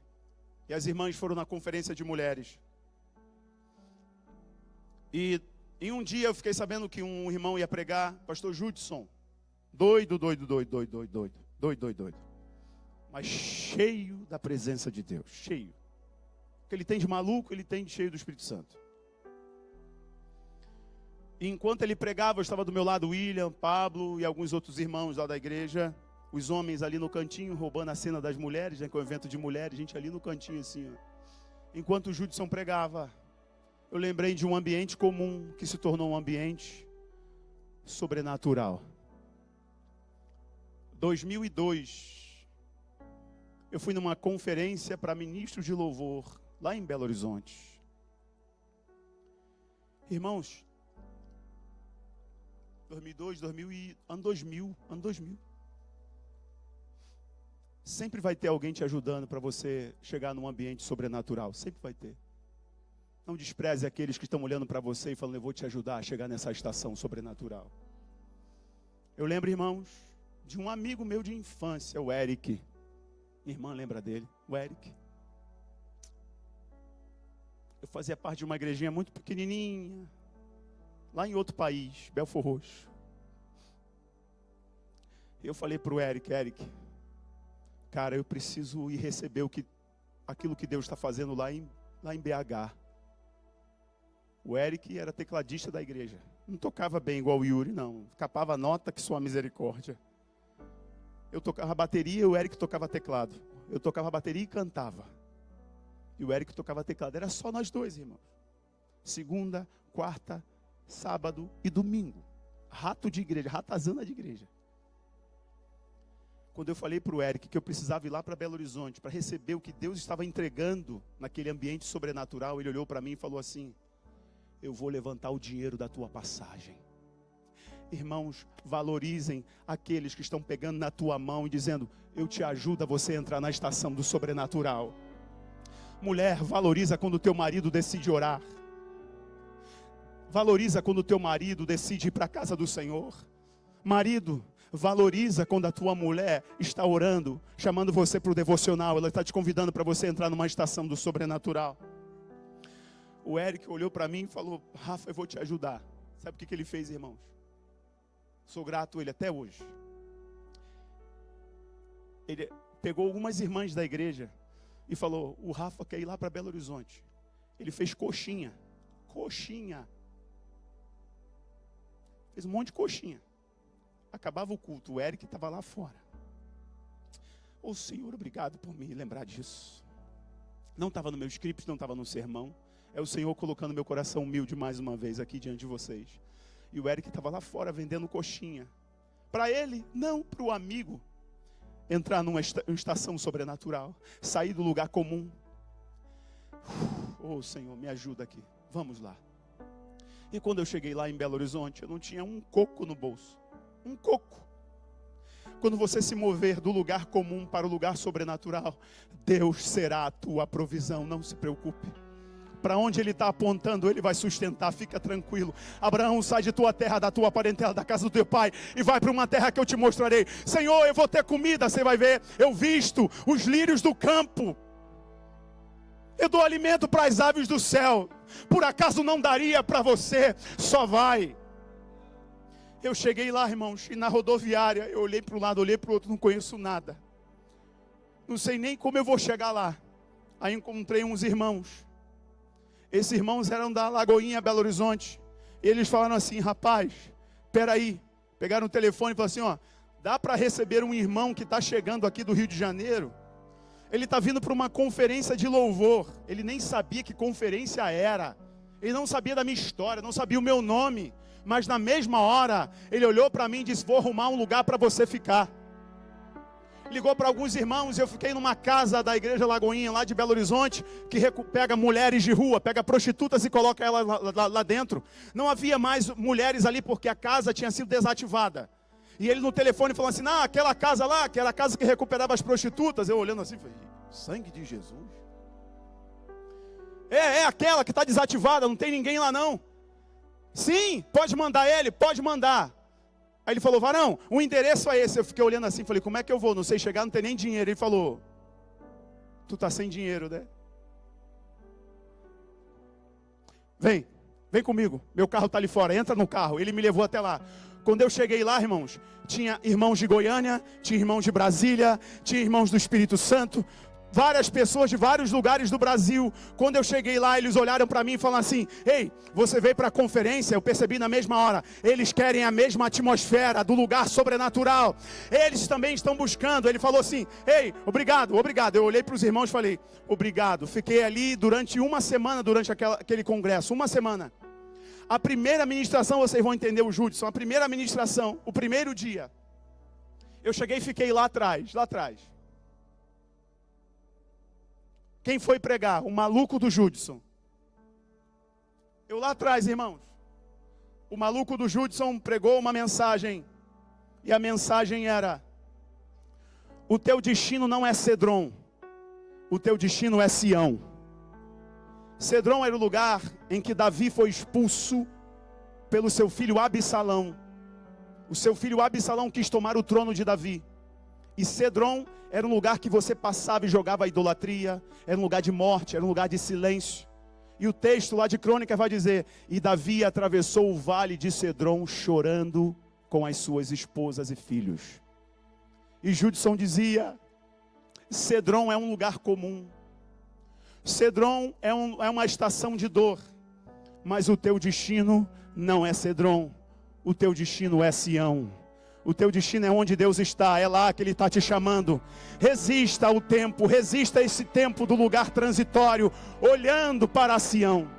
E as irmãs foram na conferência de mulheres. E em um dia eu fiquei sabendo que um irmão ia pregar, pastor Judson. Doido. Mas cheio da presença de Deus, cheio. O que ele tem de maluco, ele tem de cheio do Espírito Santo. E enquanto ele pregava, eu estava do meu lado William, Pablo e alguns outros irmãos lá da igreja. Os homens ali no cantinho, roubando a cena das mulheres, né, que é um evento de mulheres, gente ali no cantinho assim, ó. Enquanto o Judson pregava, eu lembrei de um ambiente comum que se tornou um ambiente sobrenatural. 2002, eu fui numa conferência para ministros de louvor, lá em Belo Horizonte. Irmãos, ano 2000. Sempre vai ter alguém te ajudando para você chegar num ambiente sobrenatural. Sempre vai ter. Não despreze aqueles que estão olhando para você e falando, eu vou te ajudar a chegar nessa estação sobrenatural. Eu lembro, irmãos, de um amigo meu de infância, o Eric. Minha irmã lembra dele, o Eric. Eu fazia parte de uma igrejinha muito pequenininha, lá em outro país, Belfort Roxo. Eu falei para o Eric, cara, eu preciso ir receber aquilo que Deus está fazendo lá em BH. O Eric era tecladista da igreja. Não tocava bem igual o Yuri, não. Capava nota que só a misericórdia. Eu tocava bateria, o Eric tocava teclado. Eu tocava bateria e cantava. E o Eric tocava teclado. Era só nós dois, irmãos. Segunda, quarta, sábado e domingo. Rato de igreja, ratazana de igreja. Quando eu falei para o Eric que eu precisava ir lá para Belo Horizonte para receber o que Deus estava entregando naquele ambiente sobrenatural, ele olhou para mim e falou assim, eu vou levantar o dinheiro da tua passagem. Irmãos, valorizem aqueles que estão pegando na tua mão e dizendo, eu te ajudo a você entrar na estação do sobrenatural. Mulher, valoriza quando o teu marido decide orar. Valoriza quando o teu marido decide ir para a casa do Senhor. Marido, valoriza quando a tua mulher está orando, chamando você para o devocional. Ela está te convidando para você entrar numa estação do sobrenatural. O Eric olhou para mim e falou, Rafa, eu vou te ajudar. Sabe o que ele fez, irmãos? Sou grato a ele até hoje. Ele pegou algumas irmãs da igreja e falou, o Rafa quer ir lá para Belo Horizonte. Ele fez coxinha. Fez um monte de coxinha. Acabava o culto, o Eric estava lá fora. Ô Senhor, obrigado por me lembrar disso. Não estava no meu script, não estava no sermão. É o Senhor colocando meu coração humilde mais uma vez aqui diante de vocês. E o Eric estava lá fora vendendo coxinha. Para ele, não para o amigo. Entrar numa estação sobrenatural. Sair do lugar comum. Oh Senhor, me ajuda aqui. Vamos lá. E quando eu cheguei lá em Belo Horizonte, eu não tinha um coco no bolso. Um coco. Quando você se mover do lugar comum para o lugar sobrenatural, Deus será a tua provisão, não se preocupe. Para onde Ele está apontando, Ele vai sustentar, fica tranquilo. Abraão, sai de tua terra, da tua parentela, da casa do teu pai, e vai para uma terra que eu te mostrarei. Senhor, eu vou ter comida, você vai ver, eu visto os lírios do campo. Eu dou alimento para as aves do céu. Por acaso não daria para você? Só vai. Eu cheguei lá, irmãos, e na rodoviária, eu olhei para um lado, olhei para o outro, não conheço nada. Não sei nem como eu vou chegar lá. Aí encontrei uns irmãos. Esses irmãos eram da Lagoinha, Belo Horizonte. E eles falaram assim, rapaz, peraí. Pegaram o telefone e falaram assim, ó, dá para receber um irmão que está chegando aqui do Rio de Janeiro? Ele está vindo para uma conferência de louvor. Ele nem sabia que conferência era. Ele não sabia da minha história, não sabia o meu nome. Mas na mesma hora, ele olhou para mim e disse, vou arrumar um lugar para você ficar. Ligou para alguns irmãos, eu fiquei numa casa da igreja Lagoinha, lá de Belo Horizonte, que pega mulheres de rua, pega prostitutas e coloca elas lá dentro. Não havia mais mulheres ali porque a casa tinha sido desativada. E ele no telefone falou assim, não, aquela casa lá, que era a casa que recuperava as prostitutas. Eu olhando assim, falei, sangue de Jesus. É aquela que está desativada, não tem ninguém lá não. Sim, pode mandar ele, pode mandar. Aí ele falou, varão, o endereço é esse. Eu fiquei olhando assim, falei, como é que eu vou? Não sei chegar, não tem nem dinheiro. Ele falou, tu tá sem dinheiro, né? Vem comigo, meu carro tá ali fora, entra no carro. Ele me levou até lá. Quando eu cheguei lá, irmãos, tinha irmãos de Goiânia, tinha irmãos de Brasília, tinha irmãos do Espírito Santo, várias pessoas de vários lugares do Brasil. Quando eu cheguei lá, eles olharam para mim e falaram assim, ei, você veio para a conferência? Eu percebi na mesma hora, eles querem a mesma atmosfera do lugar sobrenatural. Eles também estão buscando. Ele falou assim, ei, obrigado. Eu olhei para os irmãos e falei, obrigado. Fiquei ali durante uma semana, durante aquele congresso, uma semana. A primeira ministração, vocês vão entender o Judson, a primeira ministração, o primeiro dia, eu cheguei e fiquei lá atrás. Quem foi pregar? O maluco do Judson. Eu lá atrás, irmãos. O maluco do Judson pregou uma mensagem. E a mensagem era, o teu destino não é Cedron, o teu destino é Sião. Cedron era o lugar em que Davi foi expulso pelo seu filho Absalão. O seu filho Absalão quis tomar o trono de Davi. E Cedron era um lugar que você passava e jogava a idolatria. Era um lugar de morte, era um lugar de silêncio. E o texto lá de Crônica vai dizer: e Davi atravessou o vale de Cedron chorando com as suas esposas e filhos. E Judson dizia: Cedron é um lugar comum. Cedron é uma estação de dor. Mas o teu destino não é Cedron. O teu destino é Sião. O teu destino é onde Deus está. É lá que Ele está te chamando. Resista ao tempo. Resista a esse tempo do lugar transitório, olhando para Sião.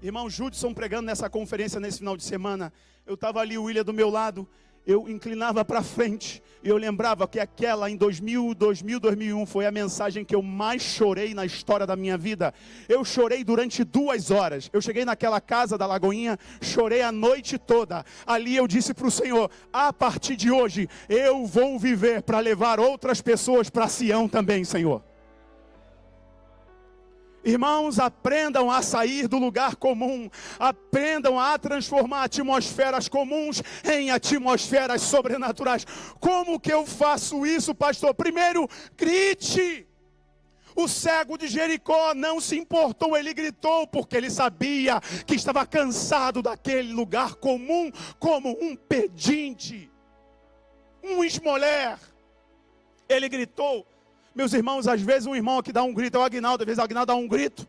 Irmão Judson pregando nessa conferência nesse final de semana. Eu estava ali, o William do meu lado. Eu inclinava para frente e eu lembrava que aquela em 2001 foi a mensagem que eu mais chorei na história da minha vida. Eu chorei durante 2 horas. Eu cheguei naquela casa da Lagoinha, chorei a noite toda. Ali eu disse para o Senhor: a partir de hoje eu vou viver para levar outras pessoas para Sião também, Senhor. Irmãos, aprendam a sair do lugar comum. Aprendam a transformar atmosferas comuns em atmosferas sobrenaturais. Como que eu faço isso, pastor? Primeiro, grite. O cego de Jericó não se importou, ele gritou porque ele sabia que estava cansado daquele lugar comum, como um pedinte, um esmoler. Ele gritou. Meus irmãos, às vezes um irmão aqui dá um grito, é o Aguinaldo, às vezes o Aguinaldo dá um grito.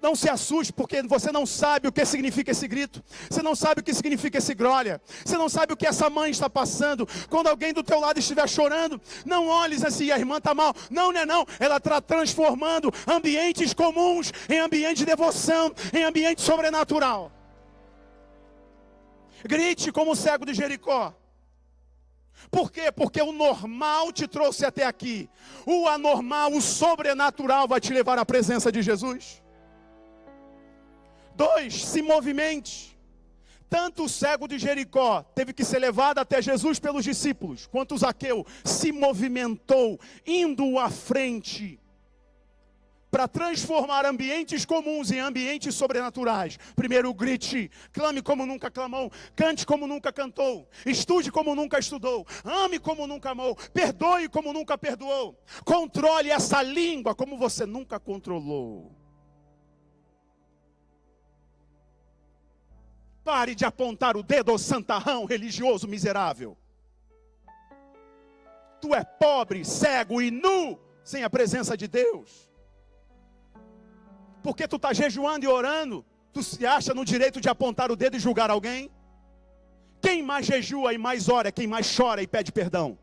Não se assuste, porque você não sabe o que significa esse grito. Você não sabe o que significa esse glória. Você não sabe o que essa mãe está passando. Quando alguém do teu lado estiver chorando, não olhes assim, a irmã está mal. Não, não é não. Ela está transformando ambientes comuns em ambiente de devoção, em ambiente sobrenatural. Grite como o cego de Jericó. Por quê? Porque o normal te trouxe até aqui. O anormal, o sobrenatural vai te levar à presença de Jesus. 2, se movimente. Tanto o cego de Jericó teve que ser levado até Jesus pelos discípulos, quanto o Zaqueu se movimentou, indo à frente, para transformar ambientes comuns em ambientes sobrenaturais. Primeiro grite, clame como nunca clamou, cante como nunca cantou, estude como nunca estudou, ame como nunca amou, perdoe como nunca perdoou, controle essa língua como você nunca controlou. Pare de apontar o dedo ao santarrão religioso miserável. Tu é pobre, cego e nu, sem a presença de Deus. Porque tu está jejuando e orando, tu se acha no direito de apontar o dedo e julgar alguém? Quem mais jejua e mais ora é quem mais chora e pede perdão.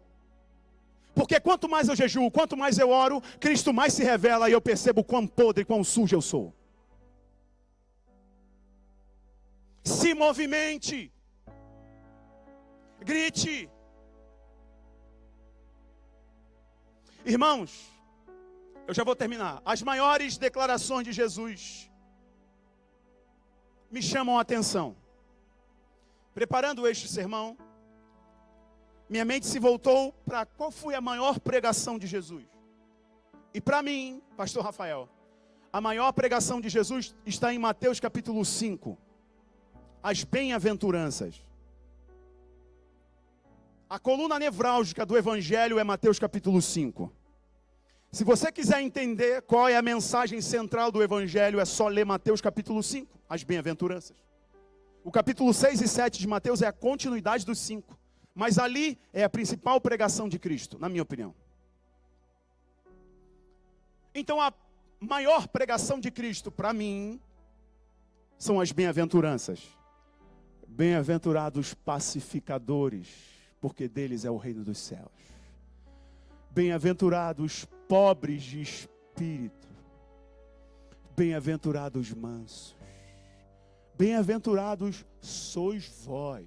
Porque quanto mais eu jejuo, quanto mais eu oro, Cristo mais se revela e eu percebo quão podre, quão sujo eu sou. Se movimente. Grite. Irmãos, eu já vou terminar. As maiores declarações de Jesus me chamam a atenção. Preparando este sermão, minha mente se voltou para qual foi a maior pregação de Jesus. E para mim, pastor Rafael, a maior pregação de Jesus está em Mateus capítulo 5. As bem-aventuranças. A coluna nevrálgica do evangelho é Mateus capítulo 5. Se você quiser entender qual é a mensagem central do evangelho, é só ler Mateus capítulo 5, as bem-aventuranças. O capítulo 6 e 7 de Mateus é a continuidade dos 5. Mas ali é a principal pregação de Cristo, na minha opinião. Então a maior pregação de Cristo, para mim, são as bem-aventuranças. Bem-aventurados pacificadores, porque deles é o reino dos céus. Bem-aventurados pobres de espírito. Bem-aventurados mansos. Bem-aventurados sois vós,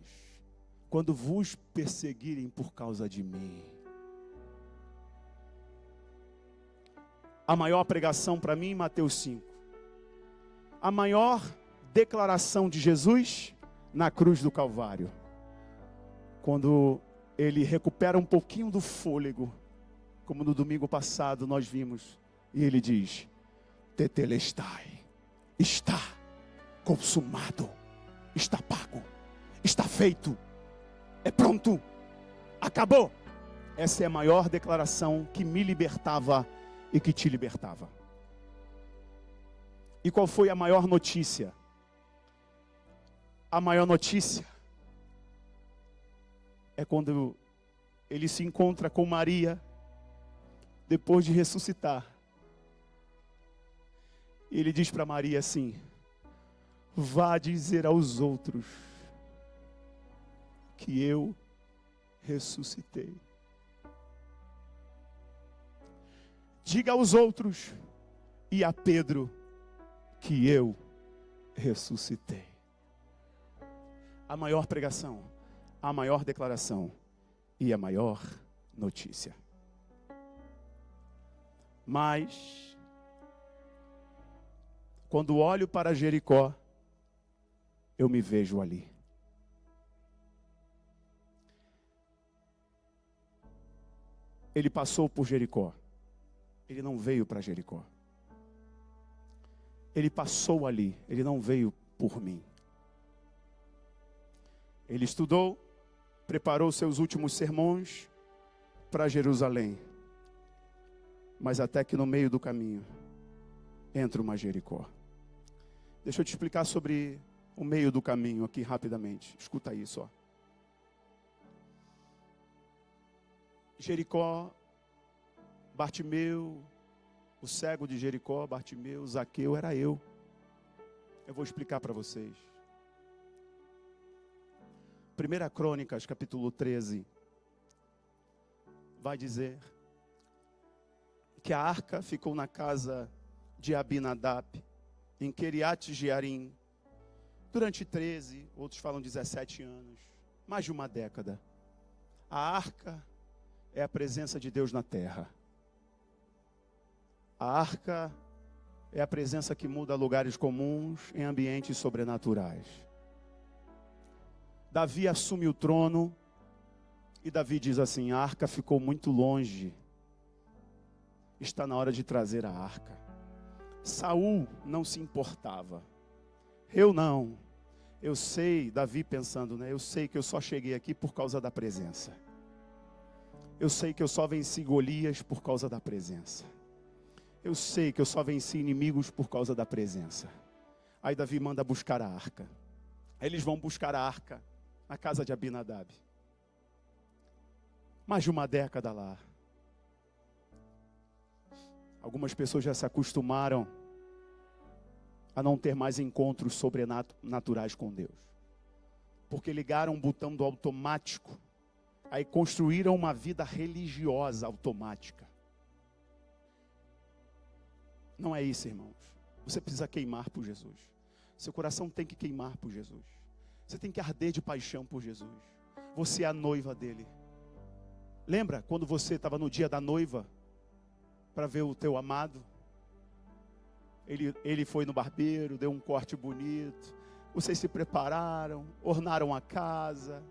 quando vos perseguirem por causa de mim. A maior pregação para mim, Mateus 5. A maior declaração de Jesus na cruz do Calvário. Quando ele recupera um pouquinho do fôlego, como no domingo passado nós vimos, e ele diz: tetelestai. Está consumado. Está pago. Está feito. É pronto. Acabou. Essa é a maior declaração que me libertava e que te libertava. E qual foi a maior notícia? A maior notícia é quando ele se encontra com Maria, depois de ressuscitar. E ele diz para Maria assim: vá dizer aos outros que eu ressuscitei. Diga aos outros e a Pedro que eu ressuscitei. A maior pregação, a maior declaração e a maior notícia. Mas, quando olho para Jericó, eu me vejo ali. Ele passou por Jericó. Ele não veio para Jericó. Ele passou ali. Ele não veio por mim. Ele estudou, preparou seus últimos sermões para Jerusalém. Mas até que no meio do caminho entra uma Jericó. Deixa eu te explicar sobre o meio do caminho aqui rapidamente. Escuta isso, ó. Jericó, Bartimeu, o cego de Jericó, Bartimeu, Zaqueu, era eu. Eu vou explicar para vocês. 1 Crônicas, capítulo 13, vai dizer que a arca ficou na casa de Abinadab, em Queriate Jearim, durante 13, outros falam 17 anos, mais de uma década. A arca é a presença de Deus na terra. A arca é a presença que muda lugares comuns em ambientes sobrenaturais. Davi assume o trono e Davi diz assim: a arca ficou muito longe. Está na hora de trazer a arca. Saul não se importava. Eu não. Eu sei, Davi pensando, né? Eu sei que eu só cheguei aqui por causa da presença. Eu sei que eu só venci Golias por causa da presença. Eu sei que eu só venci inimigos por causa da presença. Aí Davi manda buscar a arca. Aí eles vão buscar a arca na casa de Abinadab. Mais de uma década lá. Algumas pessoas já se acostumaram a não ter mais encontros sobrenaturais com Deus. Porque ligaram o botão do automático. Aí construíram uma vida religiosa automática. Não é isso, irmãos. Você precisa queimar por Jesus. Seu coração tem que queimar por Jesus. Você tem que arder de paixão por Jesus. Você é a noiva dele. Lembra quando você estava no dia da noiva para ver o teu amado? Ele foi no barbeiro, deu um corte bonito. Vocês se prepararam, ornaram a casa.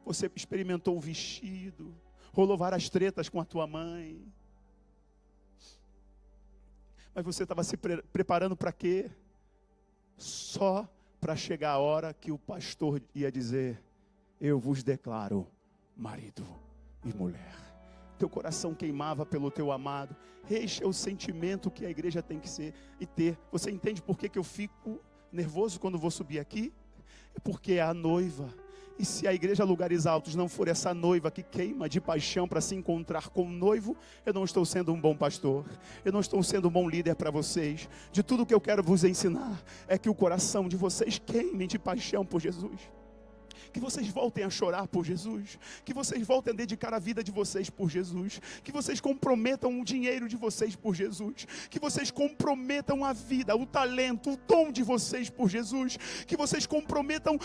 Você experimentou o vestido. Rolou várias tretas com a tua mãe. Mas você estava se preparando para quê? Só para chegar a hora que o pastor ia dizer: eu vos declaro marido e mulher. Teu coração queimava pelo teu amado. Este é o sentimento que a igreja tem que ser e ter. Você entende por que eu fico nervoso quando vou subir aqui? É porque é a noiva. E se a igreja Lugares Altos não for essa noiva que queima de paixão para se encontrar com o noivo, eu não estou sendo um bom pastor. Eu não estou sendo um bom líder para vocês. De tudo que eu quero vos ensinar é que o coração de vocês queime de paixão por Jesus. Que vocês voltem a chorar por Jesus. Que vocês voltem a dedicar a vida de vocês por Jesus. Que vocês comprometam o dinheiro de vocês por Jesus. Que vocês comprometam a vida, o talento, o dom de vocês por Jesus. Que vocês comprometam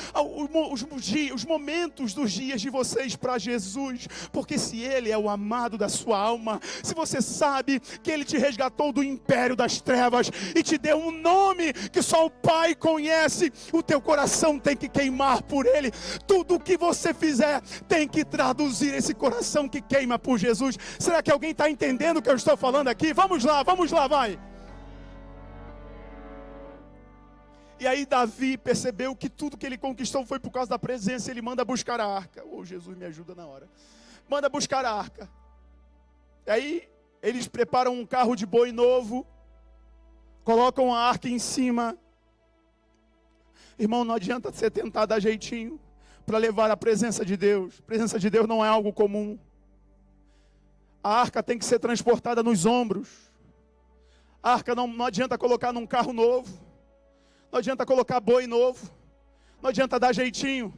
os momentos dos dias de vocês para Jesus. Porque se Ele é o amado da sua alma, se você sabe que Ele te resgatou do império das trevas e te deu um nome que só o Pai conhece, o teu coração tem que queimar por Ele. Tudo o que você fizer tem que traduzir esse coração que queima por Jesus. Será que alguém está entendendo o que eu estou falando aqui? Vamos lá, vai. E aí Davi percebeu que tudo que ele conquistou foi por causa da presença. Ele manda buscar a arca. Oh, Jesus, me ajuda na hora. Manda buscar a arca. E aí eles preparam um carro de boi novo, colocam a arca em cima. Irmão, não adianta você tentar dar jeitinho para levar a presença de Deus. A presença de Deus não é algo comum. A arca tem que ser transportada nos ombros. A arca não adianta colocar num carro novo. Não adianta colocar boi novo. Não adianta dar jeitinho.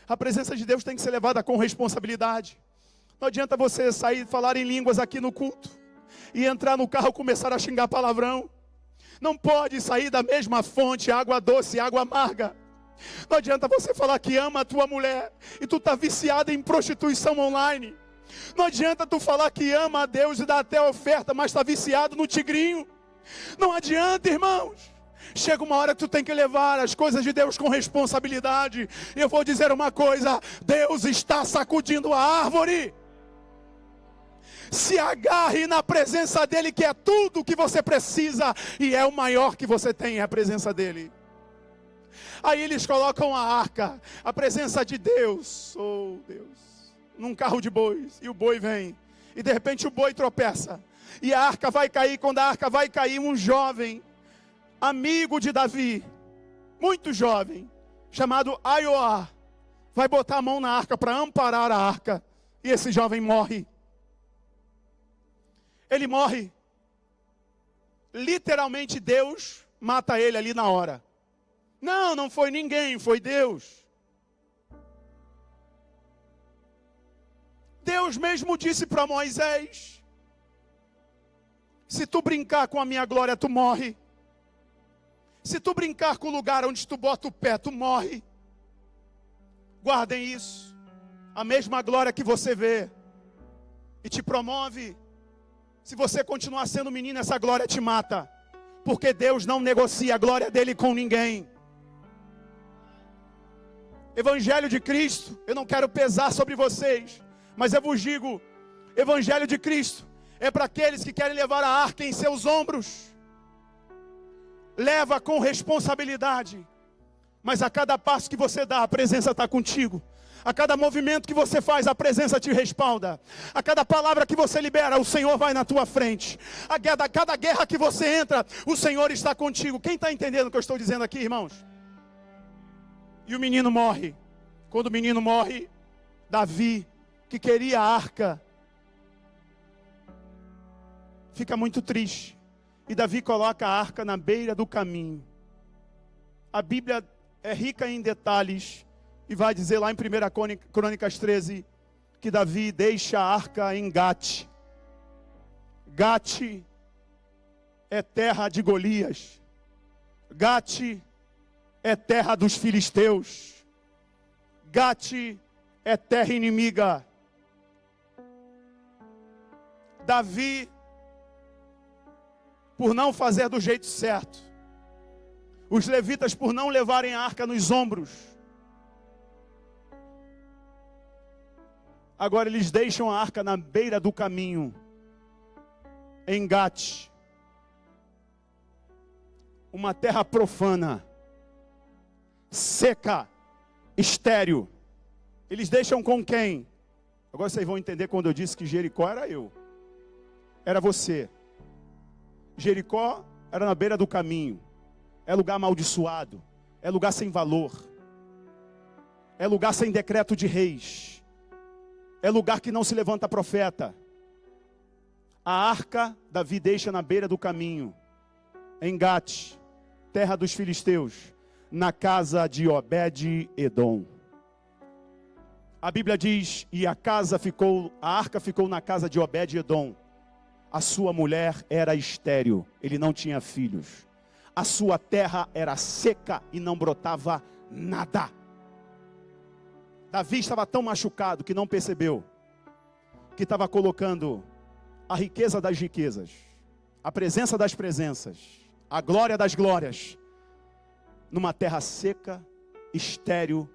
A presença de Deus tem que ser levada com responsabilidade. Não adianta você sair, falar em línguas aqui no culto e entrar no carro e começar a xingar palavrão. Não pode sair da mesma fonte, água doce e água amarga. Não adianta você falar que ama a tua mulher e tu está viciado em prostituição online. Não adianta tu falar que ama a Deus e dá até oferta, mas está viciado no tigrinho. Não adianta, irmãos. Chega uma hora que tu tem que levar as coisas de Deus com responsabilidade. E eu vou dizer uma coisa: Deus está sacudindo a árvore. Se agarre na presença dEle, que é tudo o que você precisa. E é o maior que você tem, é a presença dEle. Aí eles colocam a arca, a presença de Deus, oh Deus, num carro de bois. E o boi vem. E de repente o boi tropeça. E a arca vai cair. Quando a arca vai cair, um jovem, amigo de Davi, muito jovem, chamado Aioá, vai botar a mão na arca para amparar a arca. E esse jovem morre. Ele morre. Literalmente Deus mata ele ali na hora. Não, não foi ninguém, foi Deus. Deus mesmo disse para Moisés: se tu brincar com a minha glória, tu morre. Se tu brincar com o lugar onde tu bota o pé, tu morre. Guardem isso. A mesma glória que você vê e te promove, se você continuar sendo menino, essa glória te mata. Porque Deus não negocia a glória dele com ninguém. Evangelho de Cristo, eu não quero pesar sobre vocês, mas eu vos digo, Evangelho de Cristo é para aqueles que querem levar a arca em seus ombros. Leva com responsabilidade, mas a cada passo que você dá, a presença está contigo. A cada movimento que você faz, a presença te respalda. A cada palavra que você libera, o Senhor vai na tua frente. A cada guerra que você entra, o Senhor está contigo. Quem está entendendo o que eu estou dizendo aqui, irmãos? E o menino morre. Quando o menino morre, Davi, que queria a arca, fica muito triste. E Davi coloca a arca na beira do caminho. A Bíblia é rica em detalhes. E vai dizer lá em 1 Crônicas 13, que Davi deixa a arca em Gate. Gate é terra de Golias. Gate é terra dos filisteus. Gate é terra inimiga. Davi, por não fazer do jeito certo, os levitas por não levarem a arca nos ombros, agora eles deixam a arca na beira do caminho, em Gate, uma terra profana, seca, estéril. Eles deixam com quem? Agora vocês vão entender quando eu disse que Jericó era eu. Era você. Jericó era na beira do caminho. É lugar amaldiçoado. É lugar sem valor. É lugar sem decreto de reis. É lugar que não se levanta profeta. A arca, Davi deixa na beira do caminho, em Gate, terra dos filisteus, na casa de Obed-edom. A Bíblia diz, e a arca ficou na casa de Obed-edom. A sua mulher era estéril, ele não tinha filhos. A sua terra era seca e não brotava nada. Davi estava tão machucado que não percebeu que estava colocando a riqueza das riquezas, a presença das presenças, a glória das glórias, numa terra seca, estéril,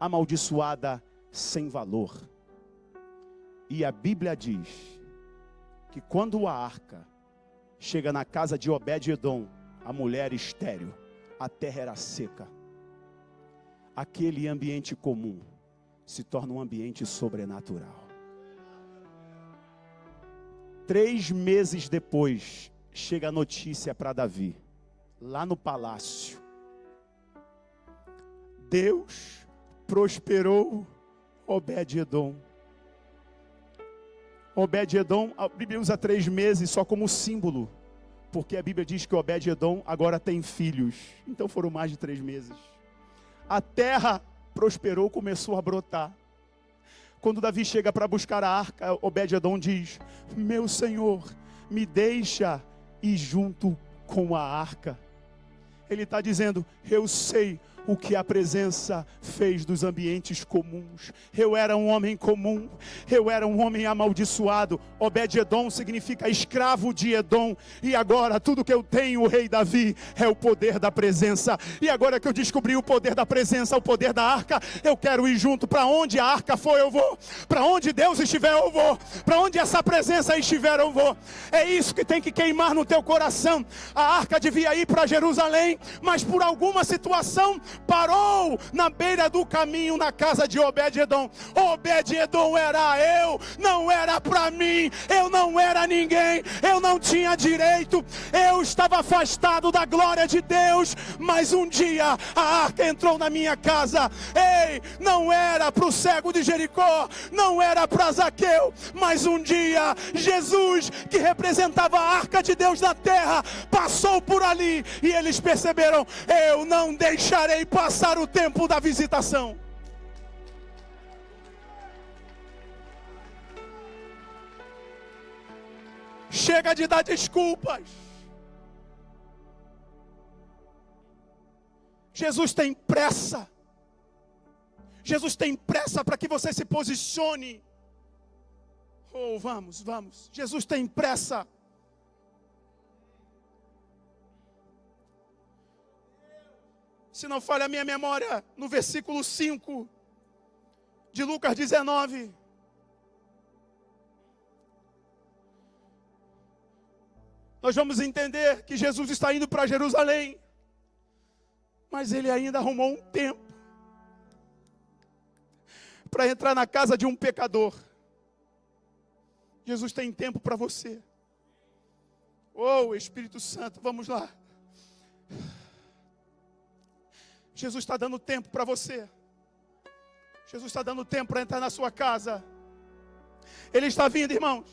amaldiçoada, sem valor. E a Bíblia diz que quando a arca chega na casa de Obed-edom, a mulher estéril, a terra era seca. Aquele ambiente comum se torna um ambiente sobrenatural. 3 meses depois, chega a notícia para Davi, lá no palácio. Deus prosperou Obed-edom. Obed-edom, a Bíblia usa 3 meses só como símbolo, porque a Bíblia diz que Obed-edom agora tem filhos. Então foram mais de 3 meses. A terra prosperou, começou a brotar. Quando Davi chega para buscar a arca, Obed-edom diz: meu Senhor, me deixa ir junto com a arca. Ele está dizendo: eu sei o que a presença fez dos ambientes comuns. Eu era um homem comum, eu era um homem amaldiçoado. Obed-edom significa escravo de Edom. E agora tudo que eu tenho, o rei Davi, é o poder da presença. E agora que eu descobri o poder da presença, o poder da arca, eu quero ir junto. Para onde a arca for, eu vou. Para onde Deus estiver, eu vou. Para onde essa presença estiver, eu vou. É isso que tem que queimar no teu coração. A arca devia ir para Jerusalém, mas por alguma situação parou na beira do caminho, na casa de Obed-edom. Obed-edom era eu, não era para mim. Eu não era ninguém, eu não tinha direito, eu estava afastado da glória de Deus. Mas um dia a arca entrou na minha casa. Ei, não era para o cego de Jericó, não era para Zaqueu, mas um dia Jesus, que representava a arca de Deus na terra, passou por ali e eles perceberam: eu não deixarei passar o tempo da visitação. Chega de dar desculpas. Jesus tem pressa. Jesus tem pressa para que você se posicione. Oh, vamos. Jesus tem pressa. Se não falha a minha memória, no versículo 5 de Lucas 19. Nós vamos entender que Jesus está indo para Jerusalém, mas ele ainda arrumou um tempo para entrar na casa de um pecador. Jesus tem tempo para você. Oh, Espírito Santo, vamos lá. Jesus está dando tempo para você. Jesus está dando tempo para entrar na sua casa. Ele está vindo, irmãos.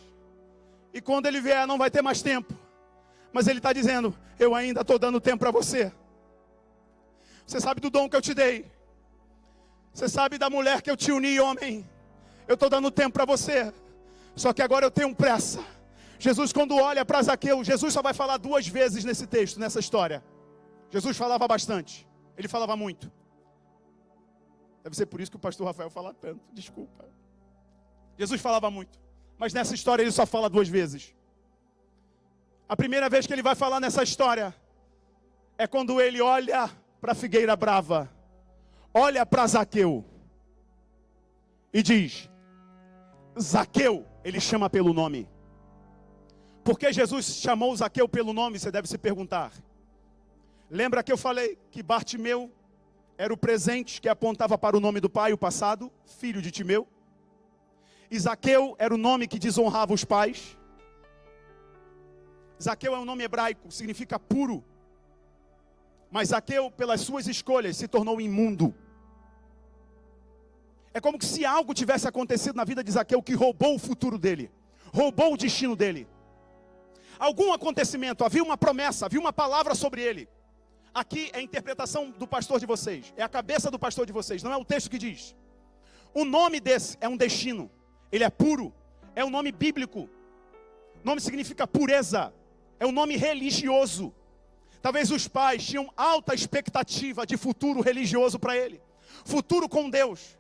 E quando ele vier, não vai ter mais tempo. Mas ele está dizendo: eu ainda estou dando tempo para você. Você sabe do dom que eu te dei. Você sabe da mulher que eu te uni, homem. Eu estou dando tempo para você. Só que agora eu tenho pressa. Jesus, quando olha para Zaqueu, Jesus só vai falar 2 vezes nesse texto, nessa história. Jesus falava bastante. Ele falava muito. Deve ser por isso que o pastor Rafael fala tanto. Desculpa. Jesus falava muito. Mas nessa história ele só fala 2 vezes. A primeira vez que ele vai falar nessa história é quando ele olha para a figueira brava, olha para Zaqueu e diz: Zaqueu. Ele chama pelo nome. Por que Jesus chamou Zaqueu pelo nome? Você deve se perguntar. Lembra que eu falei que Bartimeu era o presente que apontava para o nome do pai, o passado, filho de Timeu? E Zaqueu era o nome que desonrava os pais. Zaqueu é um nome hebraico, significa puro. Mas Zaqueu, pelas suas escolhas, se tornou imundo. É como se algo tivesse acontecido na vida de Zaqueu que roubou o futuro dele, roubou o destino dele. Algum acontecimento, havia uma promessa, havia uma palavra sobre ele. Aqui é a interpretação do pastor de vocês, é a cabeça do pastor de vocês, não é o texto que diz. O nome desse é um destino, ele é puro, é um nome bíblico. Nome significa pureza, é um nome religioso. Talvez os pais tinham alta expectativa de futuro religioso para ele, futuro com Deus.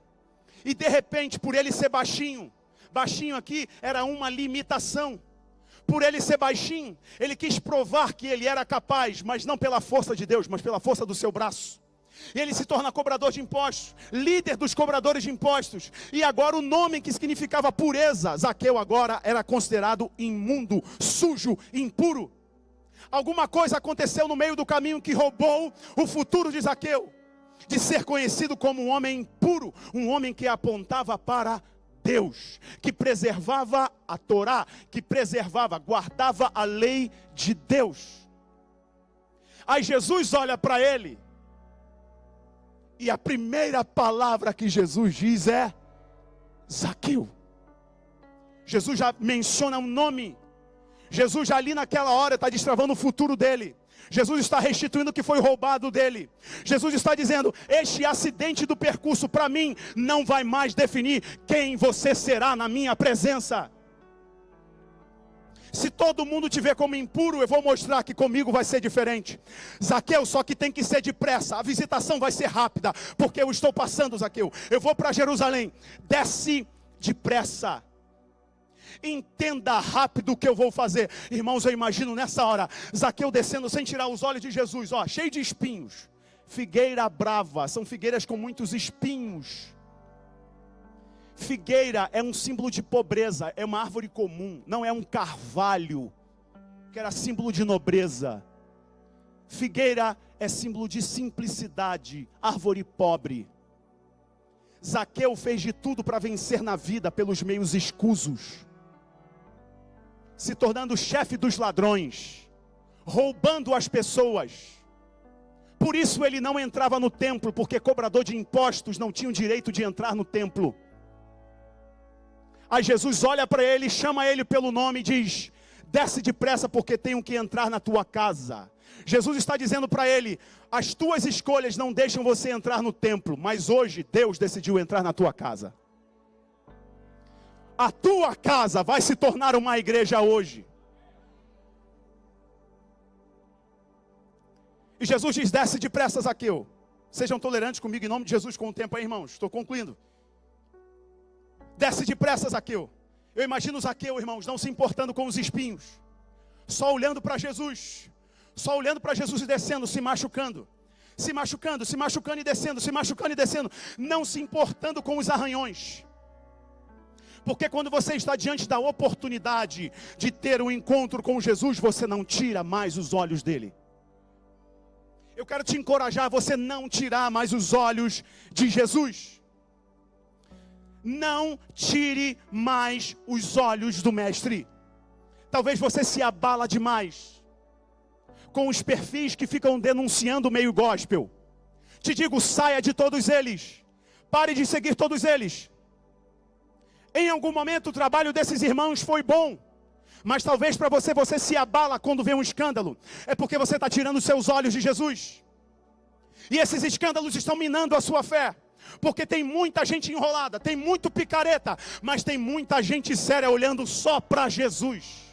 E de repente, por ele ser baixinho, baixinho aqui era uma limitação. Por ele ser baixinho, ele quis provar que ele era capaz, mas não pela força de Deus, mas pela força do seu braço. E ele se torna cobrador de impostos, líder dos cobradores de impostos. E agora o nome que significava pureza, Zaqueu agora era considerado imundo, sujo, impuro. Alguma coisa aconteceu no meio do caminho que roubou o futuro de Zaqueu, de ser conhecido como um homem puro, um homem que apontava para Deus, que preservava a Torá, que preservava, guardava a lei de Deus. Aí Jesus olha para ele, e a primeira palavra que Jesus diz é Zaqueu. Jesus já menciona um nome. Jesus já ali naquela hora está destravando o futuro dele. Jesus está restituindo o que foi roubado dele. Jesus está dizendo, este acidente do percurso para mim não vai mais definir quem você será na minha presença. Se todo mundo te ver como impuro, eu vou mostrar que comigo vai ser diferente. Zaqueu, só que tem que ser depressa. A visitação vai ser rápida, porque eu estou passando, Zaqueu. Eu vou para Jerusalém. Desce depressa. Entenda rápido o que eu vou fazer. Irmãos, eu imagino nessa hora Zaqueu descendo sem tirar os olhos de Jesus, ó, cheio de espinhos. Figueira brava, são figueiras com muitos espinhos. Figueira é um símbolo de pobreza, é uma árvore comum, não é um carvalho, que era símbolo de nobreza. Figueira é símbolo de simplicidade, árvore pobre. Zaqueu fez de tudo para vencer na vida pelos meios escusos, se tornando chefe dos ladrões, roubando as pessoas. Por isso ele não entrava no templo, porque cobrador de impostos não tinha o direito de entrar no templo. Aí Jesus olha para ele, chama ele pelo nome e diz, desce depressa porque tenho que entrar na tua casa. Jesus está dizendo para ele, as tuas escolhas não deixam você entrar no templo, mas hoje Deus decidiu entrar na tua casa. A tua casa vai se tornar uma igreja hoje. E Jesus diz, desce depressa, Zaqueu. Sejam tolerantes comigo em nome de Jesus com o tempo aí, irmãos. Estou concluindo. Desce depressa, Zaqueu. Eu imagino Zaqueu, irmãos, não se importando com os espinhos. Só olhando para Jesus. Só olhando para Jesus e descendo, se machucando. Se machucando, se machucando e descendo, se machucando e descendo. Não se importando com os arranhões. Porque quando você está diante da oportunidade de ter um encontro com Jesus, você não tira mais os olhos dele. Eu quero te encorajar a você não tirar mais os olhos de Jesus. Não tire mais os olhos do mestre. Talvez você se abala demais com os perfis que ficam denunciando o meio gospel. Te digo, saia de todos eles. Pare de seguir todos eles. Em algum momento o trabalho desses irmãos foi bom, mas talvez para você se abala quando vê um escândalo. É porque você está tirando seus olhos de Jesus. E esses escândalos estão minando a sua fé. Porque tem muita gente enrolada, tem muito picareta, mas tem muita gente séria olhando só para Jesus.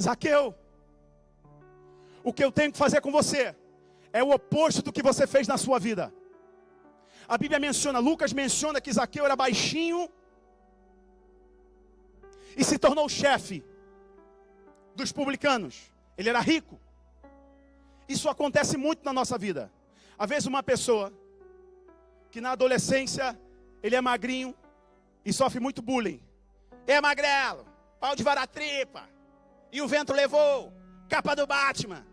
Zaqueu, o que eu tenho que fazer com você é o oposto do que você fez na sua vida. A Bíblia menciona, Lucas menciona que Zaqueu era baixinho e se tornou chefe dos publicanos. Ele era rico. Isso acontece muito na nossa vida. Às vezes uma pessoa que na adolescência ele é magrinho e sofre muito bullying. É magrelo, pau de vara-tripa, e o vento levou, capa do Batman.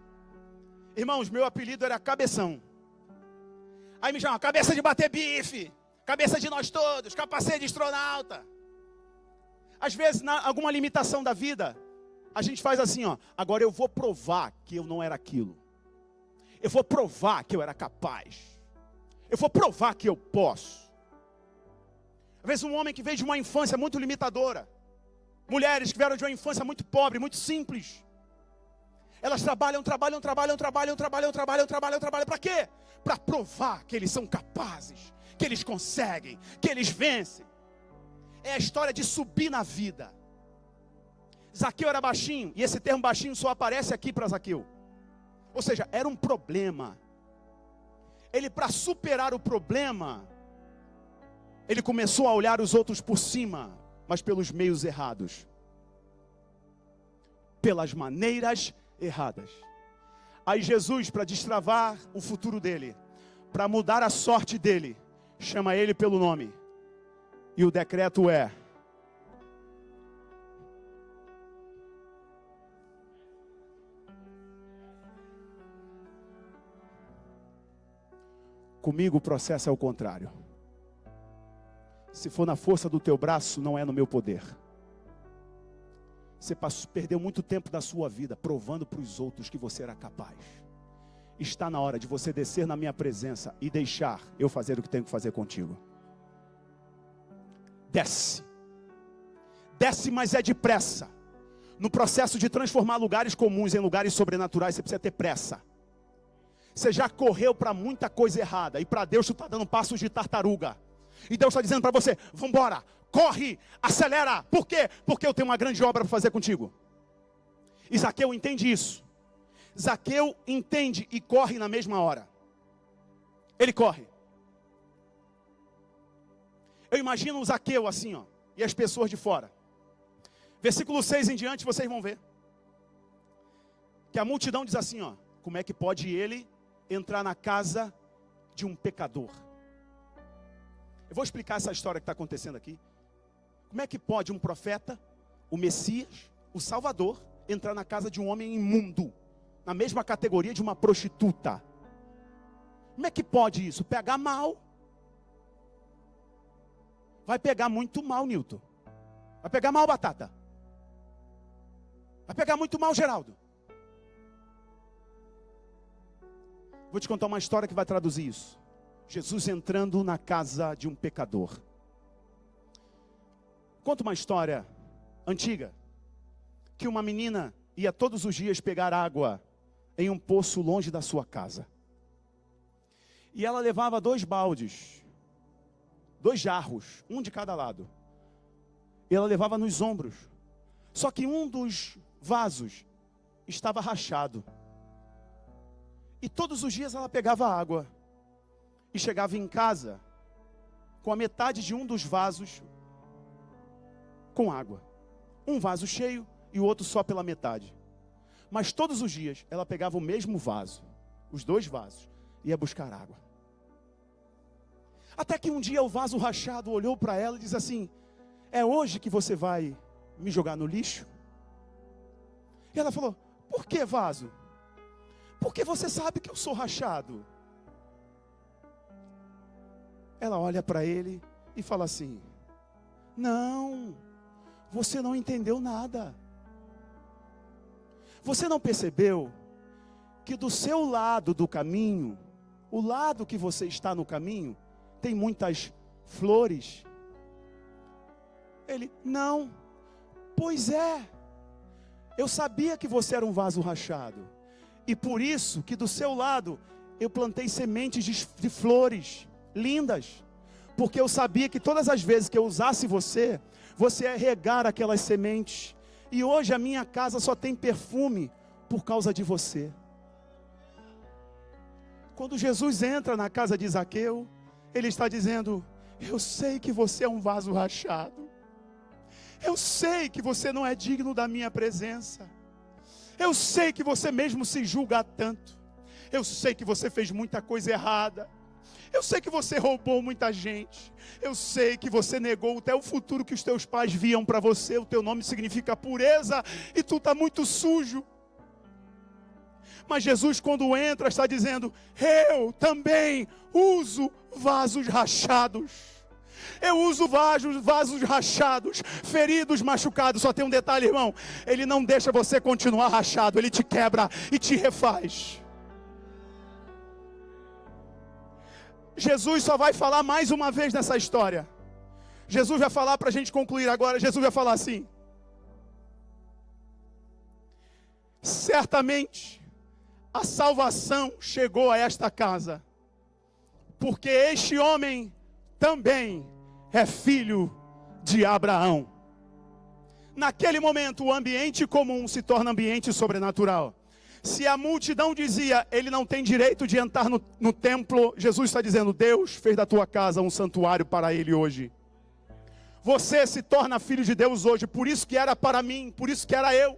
Irmãos, meu apelido era Cabeção. Aí me chamam, cabeça de bater bife, cabeça de nós todos, capacete de astronauta. Às vezes, alguma limitação da vida, a gente faz assim, ó, agora eu vou provar que eu não era aquilo. Eu vou provar que eu era capaz. Eu vou provar que eu posso. Às vezes um homem que veio de uma infância muito limitadora. Mulheres que vieram de uma infância muito pobre, muito simples. Elas trabalham para quê? Para provar que eles são capazes, que eles conseguem, que eles vencem. É a história de subir na vida. Zaqueu era baixinho, e esse termo baixinho só aparece aqui para Zaqueu. Ou seja, era um problema. Ele, para superar o problema, ele começou a olhar os outros por cima, mas pelos meios errados. Pelas maneiras erradas. Aí Jesus, para destravar o futuro dele, para mudar a sorte dele, chama ele pelo nome. E o decreto é: comigo o processo é o contrário. Se for na força do teu braço, não é no meu poder. Você perdeu muito tempo da sua vida provando para os outros que você era capaz. Está na hora de você descer na minha presença e deixar eu fazer o que tenho que fazer contigo. Desce. Desce, mas é depressa. No processo de transformar lugares comuns em lugares sobrenaturais, você precisa ter pressa. Você já correu para muita coisa errada. E para Deus, tu está dando passos de tartaruga. E Deus está dizendo para você: vambora, corre, acelera. Por quê? Porque eu tenho uma grande obra para fazer contigo. E Zaqueu entende isso. Zaqueu entende e corre na mesma hora. Ele corre. Eu imagino o Zaqueu assim, ó, e as pessoas de fora. Versículo 6 em diante, vocês vão ver. Que a multidão diz assim, ó: como é que pode ele entrar na casa de um pecador? Eu vou explicar essa história que está acontecendo aqui. Como é que pode um profeta, o Messias, o Salvador, entrar na casa de um homem imundo, na mesma categoria de uma prostituta? Como é que pode isso? Pegar mal. Vai pegar muito mal, Nilton. Vai pegar mal, Batata. Vai pegar muito mal, Geraldo. Vou te contar uma história que vai traduzir isso. Jesus entrando na casa de um pecador. Conta uma história antiga, que uma menina ia todos os dias pegar água em um poço longe da sua casa. E ela levava 2 baldes, 2 jarros, um de cada lado. E ela levava nos ombros. Só que um dos vasos estava rachado. E todos os dias ela pegava água. E chegava em casa com a metade de um dos vasos com água. Um vaso cheio e o outro só pela metade. Mas todos os dias ela pegava o mesmo vaso, os 2 vasos, e ia buscar água. Até que um dia o vaso rachado olhou para ela e disse assim: é hoje que você vai me jogar no lixo? E ela falou: por que vaso? Porque você sabe que eu sou rachado. Ela olha para ele e fala assim: não, você não entendeu nada. Você não percebeu que do seu lado do caminho, o lado que você está no caminho, tem muitas flores? Ele: não. Pois é, eu sabia que você era um vaso rachado. E por isso que do seu lado eu plantei sementes de flores lindas, porque eu sabia que todas as vezes que eu usasse você, você ia regar aquelas sementes. E hoje a minha casa só tem perfume por causa de você. Quando Jesus entra na casa de Zaqueu, ele está dizendo: eu sei que você é um vaso rachado. Eu sei que você não é digno da minha presença. Eu sei que você mesmo se julga tanto. Eu sei que você fez muita coisa errada. Eu sei que você roubou muita gente. Eu sei que você negou até o futuro que os teus pais viam para você. O teu nome significa pureza e tu está muito sujo. Mas Jesus, quando entra, está dizendo: eu também uso vasos rachados. Eu uso vasos rachados, feridos, machucados. Só tem um detalhe, irmão: Ele não deixa você continuar rachado. Ele te quebra e te refaz. Jesus só vai falar mais uma vez nessa história. Jesus vai falar para a gente concluir agora. Jesus vai falar assim: certamente a salvação chegou a esta casa, porque este homem também é filho de Abraão. Naquele momento o ambiente comum se torna ambiente sobrenatural. Se a multidão dizia: ele não tem direito de entrar no templo, Jesus está dizendo: Deus fez da tua casa um santuário para ele hoje. Você se torna filho de Deus hoje. Por isso que era para mim, por isso que era eu.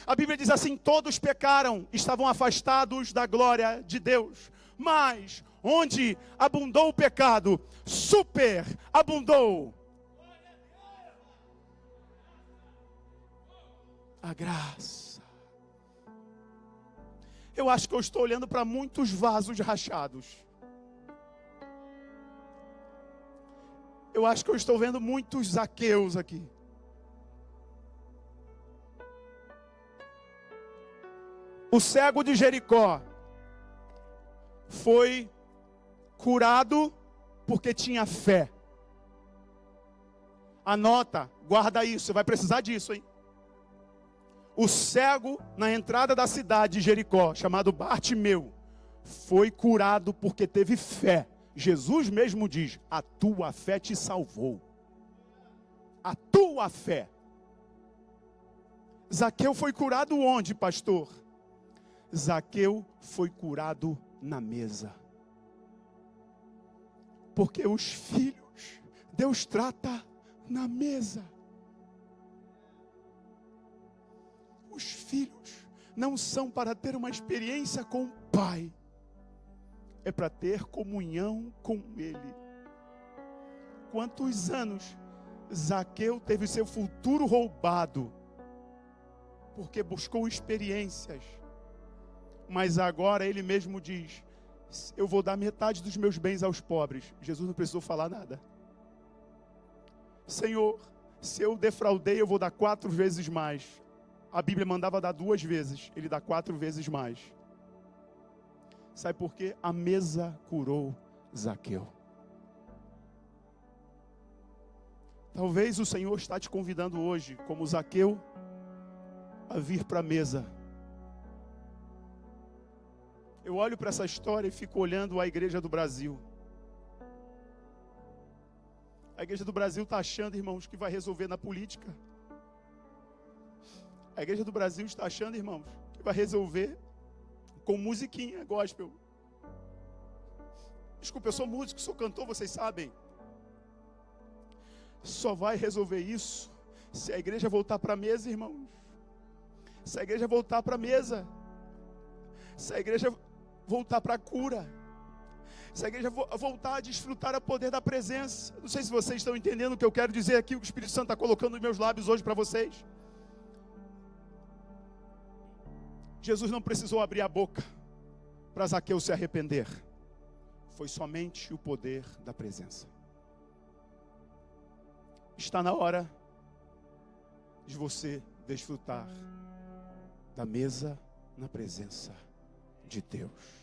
A Bíblia diz assim: todos pecaram, estavam afastados da glória de Deus, mas onde abundou o pecado, superabundou a graça. Eu acho que eu estou olhando para muitos vasos rachados. Eu acho que eu estou vendo muitos Zaqueus aqui. O cego de Jericó foi curado porque tinha fé. Anota, guarda isso, você vai precisar disso, hein? O cego na entrada da cidade de Jericó, chamado Bartimeu, foi curado porque teve fé. Jesus mesmo diz: a tua fé te salvou. A tua fé. Zaqueu foi curado onde, pastor? Zaqueu foi curado na mesa. Porque os filhos, Deus trata na mesa. Os filhos não são para ter uma experiência com o Pai. É para ter comunhão com Ele. Quantos anos Zaqueu teve seu futuro roubado? Porque buscou experiências. Mas agora ele mesmo diz: eu vou dar metade dos meus bens aos pobres. Jesus não precisou falar nada. Senhor, se eu defraudei, eu vou dar 4 vezes mais. A Bíblia mandava dar 2 vezes, ele dá 4 vezes mais. Sabe por quê? A mesa curou Zaqueu. Talvez o Senhor está te convidando hoje, como Zaqueu, a vir para a mesa. Eu olho para essa história e fico olhando a igreja do Brasil. A igreja do Brasil está achando, irmãos, que vai resolver na política. A igreja do Brasil está achando, irmãos, que vai resolver com musiquinha gospel. Desculpa, eu sou músico, sou cantor, vocês sabem. Só vai resolver isso se a igreja voltar para a mesa, irmãos. Se a igreja voltar para a mesa. Se a igreja voltar para a cura. Se a igreja voltar a desfrutar o poder da presença. Não sei se vocês estão entendendo o que eu quero dizer aqui, o que o Espírito Santo está colocando nos meus lábios hoje para vocês. Jesus não precisou abrir a boca para Zaqueu se arrepender. Foi somente o poder da presença. Está na hora de você desfrutar da mesa na presença de Deus.